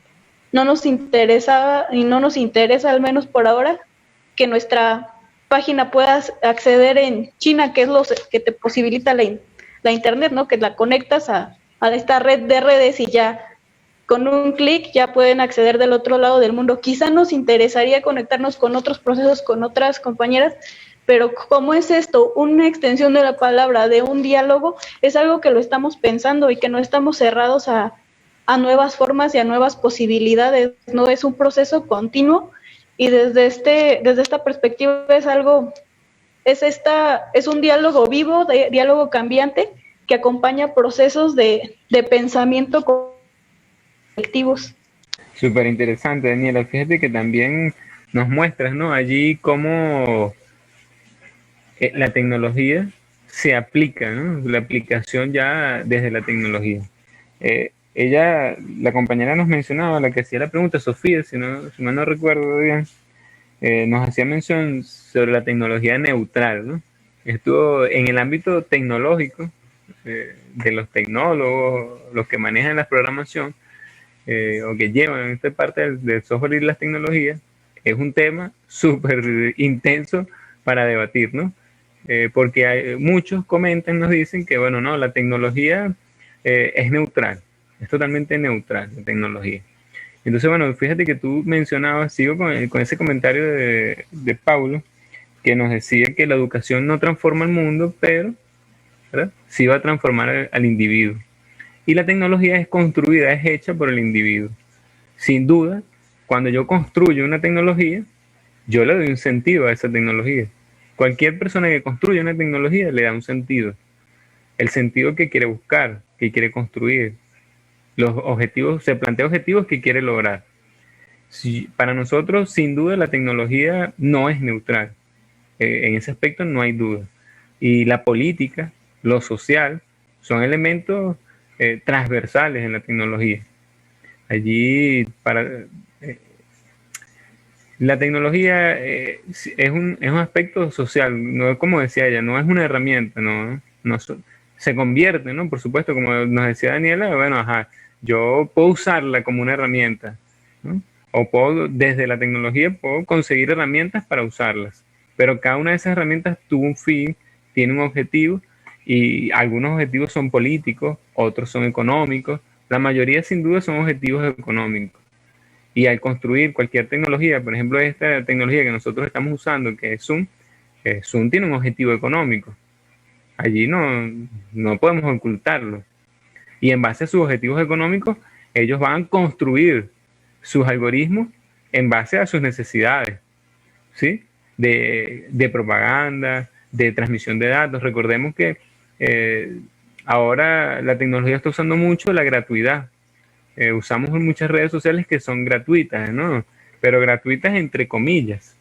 No nos interesaba y no nos interesa, al menos por ahora, que nuestra página pueda acceder en China, que es lo que te posibilita la internet, ¿no? Que la conectas a esta red de redes y ya con un clic ya pueden acceder del otro lado del mundo. Quizá nos interesaría conectarnos con otros procesos, con otras compañeras, pero como es esto, una extensión de la palabra, de un diálogo, es algo que lo estamos pensando y que no estamos cerrados a nuevas formas y a nuevas posibilidades. No es un proceso continuo, y desde esta perspectiva es un diálogo vivo, diálogo cambiante, que acompaña procesos de pensamiento colectivos. Súper interesante, Daniela. Fíjate que también nos muestras, ¿no? Allí cómo la tecnología se aplica, ¿no? La aplicación ya desde la tecnología. La compañera nos mencionaba, la que hacía la pregunta, Sofía, si mal no recuerdo bien, nos hacía mención sobre la tecnología neutral, ¿no? Estuvo en el ámbito tecnológico, de los tecnólogos, los que manejan la programación, o que llevan esta parte del software y las tecnologías, es un tema súper intenso para debatir, ¿no? Porque muchos comentan, nos dicen que, bueno, no, la tecnología es neutral, es totalmente neutral la tecnología. Entonces, bueno, fíjate que tú mencionabas, sigo con ese comentario de Paulo, que nos decía que la educación no transforma el mundo, pero, ¿verdad?, sí va a transformar al individuo. Y la tecnología es construida, es hecha por el individuo. Sin duda, cuando yo construyo una tecnología, yo le doy un sentido a esa tecnología. Cualquier persona que construye una tecnología le da un sentido. El sentido que quiere buscar, que quiere construir. Los objetivos, se plantea objetivos que quiere lograr. Para nosotros, sin duda, la tecnología no es neutral. En ese aspecto no hay duda. Y la política, lo social, son elementos transversales en la tecnología. Allí, la tecnología es un aspecto social, no, como decía ella, no es una herramienta, se convierte, ¿no? Por supuesto, como nos decía Daniela, bueno, yo puedo usarla como una herramienta, ¿no? O desde la tecnología puedo conseguir herramientas para usarlas, pero cada una de esas herramientas tuvo un fin, tiene un objetivo, y algunos objetivos son políticos, otros son económicos, la mayoría sin duda son objetivos económicos. Y al construir cualquier tecnología, por ejemplo esta tecnología que nosotros estamos usando, que es Zoom, Zoom tiene un objetivo económico. Allí no podemos ocultarlo. Y en base a sus objetivos económicos, ellos van a construir sus algoritmos en base a sus necesidades, ¿sí? De propaganda, de transmisión de datos. Recordemos que ahora la tecnología está usando mucho la gratuidad. Usamos muchas redes sociales que son gratuitas, ¿no? Pero gratuitas entre comillas,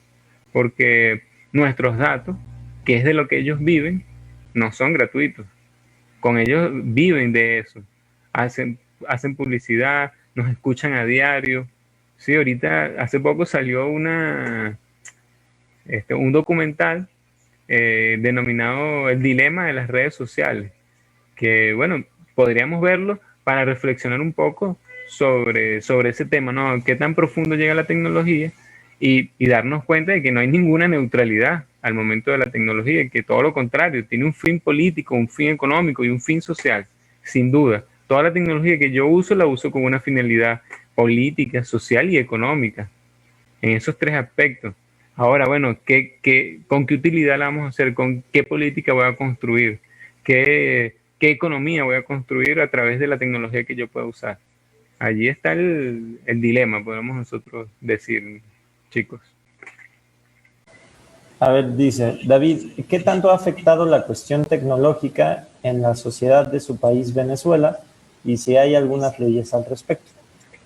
porque nuestros datos, que es de lo que ellos viven, no son gratuitos. Con ellos viven de eso. Hacen publicidad, nos escuchan a diario. Sí, ahorita, hace poco salió un documental denominado El dilema de las redes sociales, que, bueno, podríamos verlo para reflexionar un poco sobre ese tema, ¿no? Qué tan profundo llega la tecnología y darnos cuenta de que no hay ninguna neutralidad al momento de la tecnología, y que todo lo contrario, tiene un fin político, un fin económico y un fin social, sin duda. Toda la tecnología que yo uso la uso con una finalidad política, social y económica, en esos tres aspectos. Ahora, bueno, ¿con qué utilidad la vamos a hacer? ¿Con qué política voy a construir? ¿Qué economía voy a construir a través de la tecnología que yo pueda usar? Allí está el dilema, podemos nosotros decir, chicos. A ver, dice David, ¿qué tanto ha afectado la cuestión tecnológica en la sociedad de su país, Venezuela? Y si hay algunas leyes al respecto.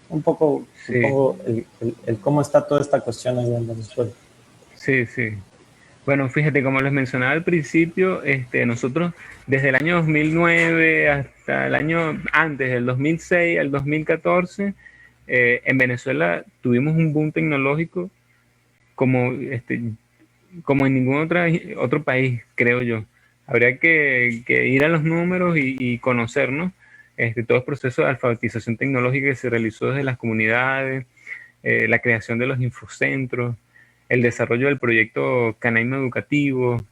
Un poco, sí. Supongo, el cómo está toda esta cuestión allá en Venezuela. Sí, sí. Bueno, fíjate, como les mencionaba al principio, nosotros desde el año 2009 hasta el año antes, del 2006 al 2014, en Venezuela tuvimos un boom tecnológico como en ningún otro país, creo yo. Habría que ir a los números y conocernos todo el proceso de alfabetización tecnológica que se realizó desde las comunidades, la creación de los infocentros, el desarrollo del proyecto Canaima Educativo,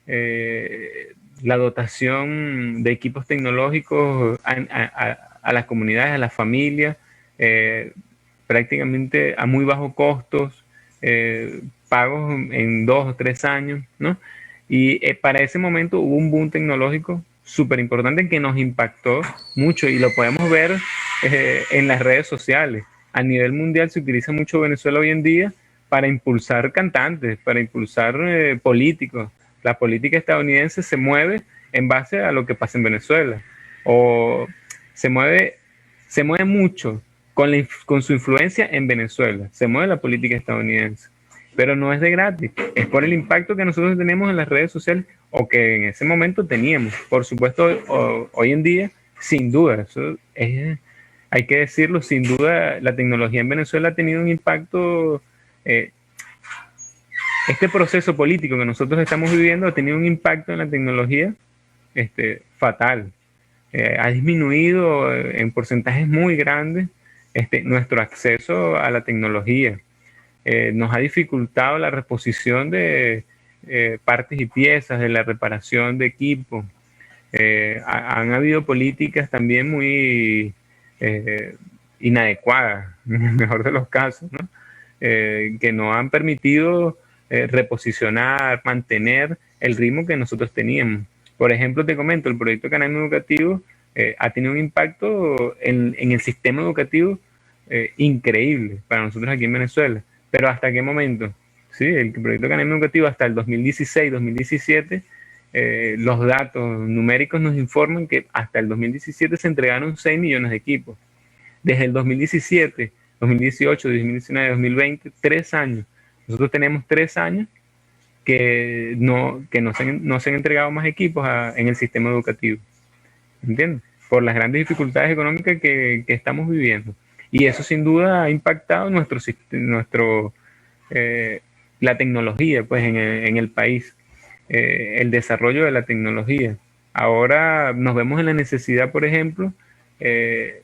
la dotación de equipos tecnológicos a las comunidades, a las familias, prácticamente a muy bajos costos, pagos en 2 o 3 años, ¿no? Y para ese momento hubo un boom tecnológico súper importante que nos impactó mucho, y lo podemos ver en las redes sociales. A nivel mundial se utiliza mucho Venezuela hoy en día para impulsar cantantes, para impulsar políticos. La política estadounidense se mueve en base a lo que pasa en Venezuela, o se mueve mucho con su influencia en Venezuela. Se mueve la política estadounidense, pero no es de gratis, es por el impacto que nosotros tenemos en las redes sociales, o que en ese momento teníamos. Por supuesto, hoy en día, sin duda, hay que decirlo, sin duda la tecnología en Venezuela ha tenido un impacto. Este proceso político que nosotros estamos viviendo ha tenido un impacto en la tecnología fatal. ha disminuido en porcentajes muy grandes nuestro acceso a la tecnología. Nos ha dificultado la reposición de partes y piezas, de la reparación de equipos. Han habido políticas también muy inadecuadas, en el mejor de los casos, ¿no? Que no han permitido reposicionar, mantener el ritmo que nosotros teníamos. Por ejemplo, te comento, el proyecto Canaima Educativo ha tenido un impacto en el sistema educativo increíble para nosotros aquí en Venezuela. Pero ¿hasta qué momento? Sí, el proyecto Canaima Educativo hasta el 2016-2017, los datos numéricos nos informan que hasta el 2017 se entregaron 6 millones de equipos. Desde el 2017, 2018, 2019, 2020, 3 años. Nosotros tenemos 3 años que no se han entregado más equipos en el sistema educativo. ¿Entiendes? Por las grandes dificultades económicas que estamos viviendo. Y eso sin duda ha impactado la tecnología pues, en el país, el desarrollo de la tecnología. Ahora nos vemos en la necesidad, por ejemplo, en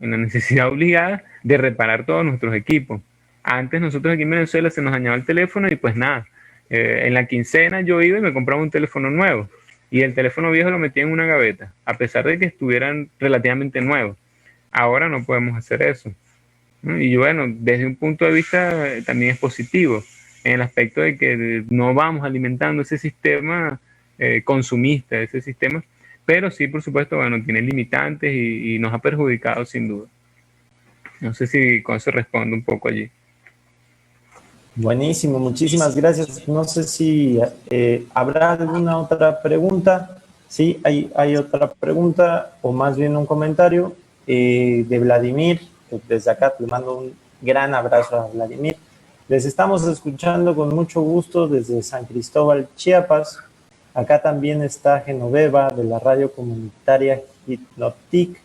la necesidad obligada de reparar todos nuestros equipos. Antes nosotros aquí en Venezuela se nos dañaba el teléfono y pues nada, en la quincena yo iba y me compraba un teléfono nuevo y el teléfono viejo lo metía en una gaveta, a pesar de que estuvieran relativamente nuevos. Ahora no podemos hacer eso, ¿no? Y bueno, desde un punto de vista también es positivo, en el aspecto de que no vamos alimentando ese sistema consumista, ese sistema, pero sí, por supuesto, bueno, tiene limitantes y nos ha perjudicado sin duda. No sé si con eso respondo un poco allí. Buenísimo, muchísimas gracias. No sé si habrá alguna otra pregunta. Sí, hay otra pregunta, o más bien un comentario de Vladimir. Desde acá te mando un gran abrazo a Vladimir. Les estamos escuchando con mucho gusto desde San Cristóbal, Chiapas. Acá también está Genoveva de la radio comunitaria Hipnotic.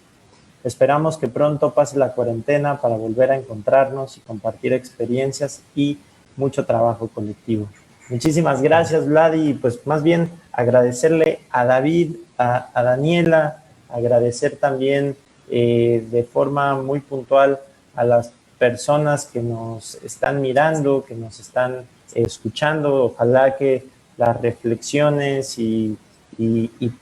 Esperamos que pronto pase la cuarentena para volver a encontrarnos y compartir experiencias y mucho trabajo colectivo. Muchísimas gracias, Vladi. Pues más bien agradecerle a David, a Daniela, agradecer también de forma muy puntual a las personas que nos están mirando, que nos están escuchando. Ojalá que las reflexiones y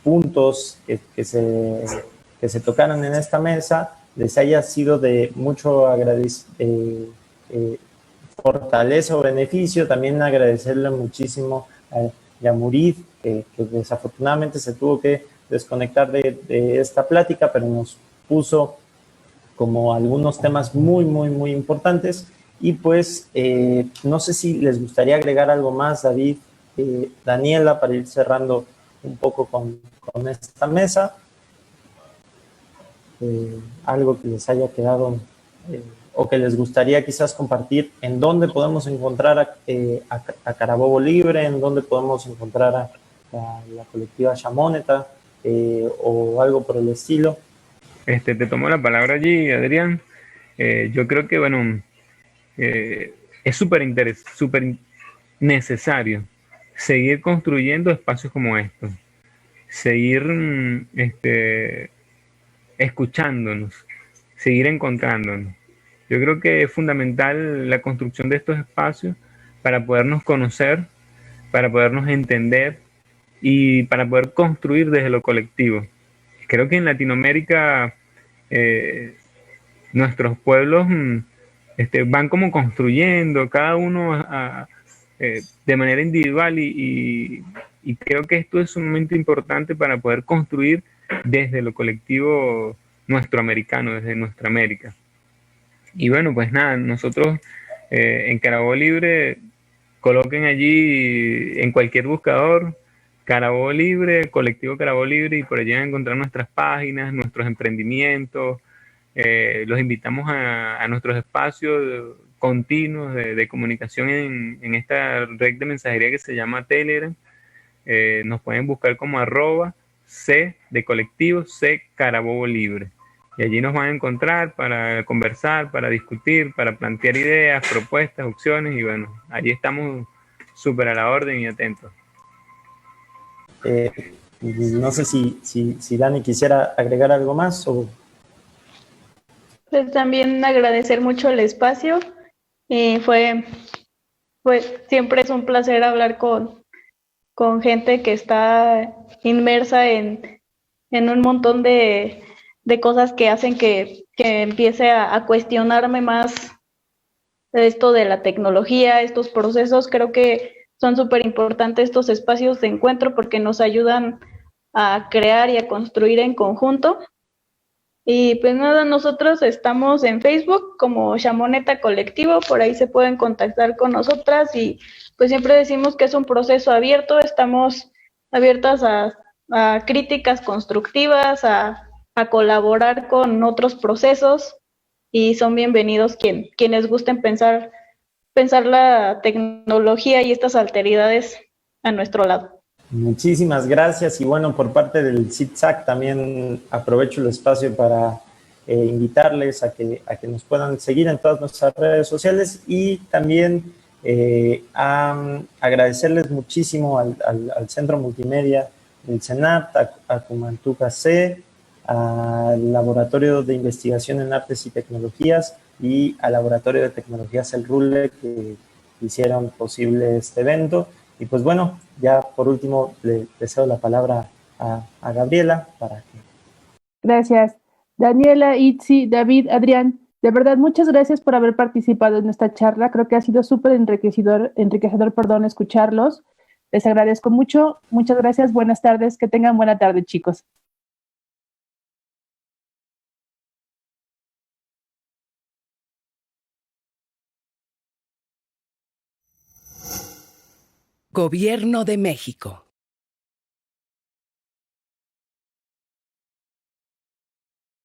puntos que se tocaron en esta mesa les haya sido de mucho fortaleza o beneficio. También agradecerle muchísimo a Yamurid, que desafortunadamente se tuvo que desconectar de esta plática, pero nos puso como algunos temas muy, muy, muy importantes. Y pues no sé si les gustaría agregar algo más, David, Daniela, para ir cerrando un poco con esta mesa. Algo que les haya quedado o que les gustaría quizás compartir, en dónde podemos encontrar a Carabobo Libre, en dónde podemos encontrar a la colectiva Chamoneta, o algo por el estilo. Te tomo la palabra allí, Adrián. Yo creo que, bueno, es súper necesario seguir construyendo espacios como estos, seguir escuchándonos, seguir encontrándonos. Yo creo que es fundamental la construcción de estos espacios para podernos conocer, para podernos entender y para poder construir desde lo colectivo. Creo que en Latinoamérica nuestros pueblos van como construyendo, cada uno de manera individual y creo que esto es sumamente importante para poder construir desde lo colectivo nuestro americano, desde nuestra América. Y bueno, pues nada, nosotros en Carabobo Libre, coloquen allí en cualquier buscador Carabobo Libre, colectivo Carabobo Libre, y por allí van a encontrar nuestras páginas, nuestros emprendimientos. Los invitamos a nuestros espacios continuos de comunicación en esta red de mensajería que se llama Telegram. Nos pueden buscar como @C de colectivo, C Carabobo Libre. Y allí nos van a encontrar para conversar, para discutir, para plantear ideas, propuestas, opciones. Y bueno, allí estamos súper a la orden y atentos. No sé si Dani quisiera agregar algo más o... Pues también agradecer mucho el espacio. Siempre es un placer hablar con gente que está inmersa en un montón de cosas que hacen que empiece a cuestionarme más esto de la tecnología, estos procesos. Creo que son súper importantes estos espacios de encuentro porque nos ayudan a crear y a construir en conjunto. Y pues nada, nosotros estamos en Facebook como Chamoneta Colectivo, por ahí se pueden contactar con nosotras y pues siempre decimos que es un proceso abierto, estamos abiertas a críticas constructivas, a colaborar con otros procesos y son bienvenidos quienes gusten pensar la tecnología y estas alteridades a nuestro lado. Muchísimas gracias y bueno, por parte del CITSAC también aprovecho el espacio para invitarles a que nos puedan seguir en todas nuestras redes sociales y también agradecerles muchísimo al Centro Multimedia del CENART, a Cumantuca C, al Laboratorio de Investigación en Artes y Tecnologías y al Laboratorio de Tecnologías El Rule que hicieron posible este evento. Y pues bueno, ya por último le cedo la palabra a Gabriela para que... Gracias. Daniela, Itzi, David, Adrián, de verdad, muchas gracias por haber participado en esta charla. Creo que ha sido súper enriquecedor, escucharlos. Les agradezco mucho. Muchas gracias. Buenas tardes. Que tengan buena tarde, chicos. Gobierno de México.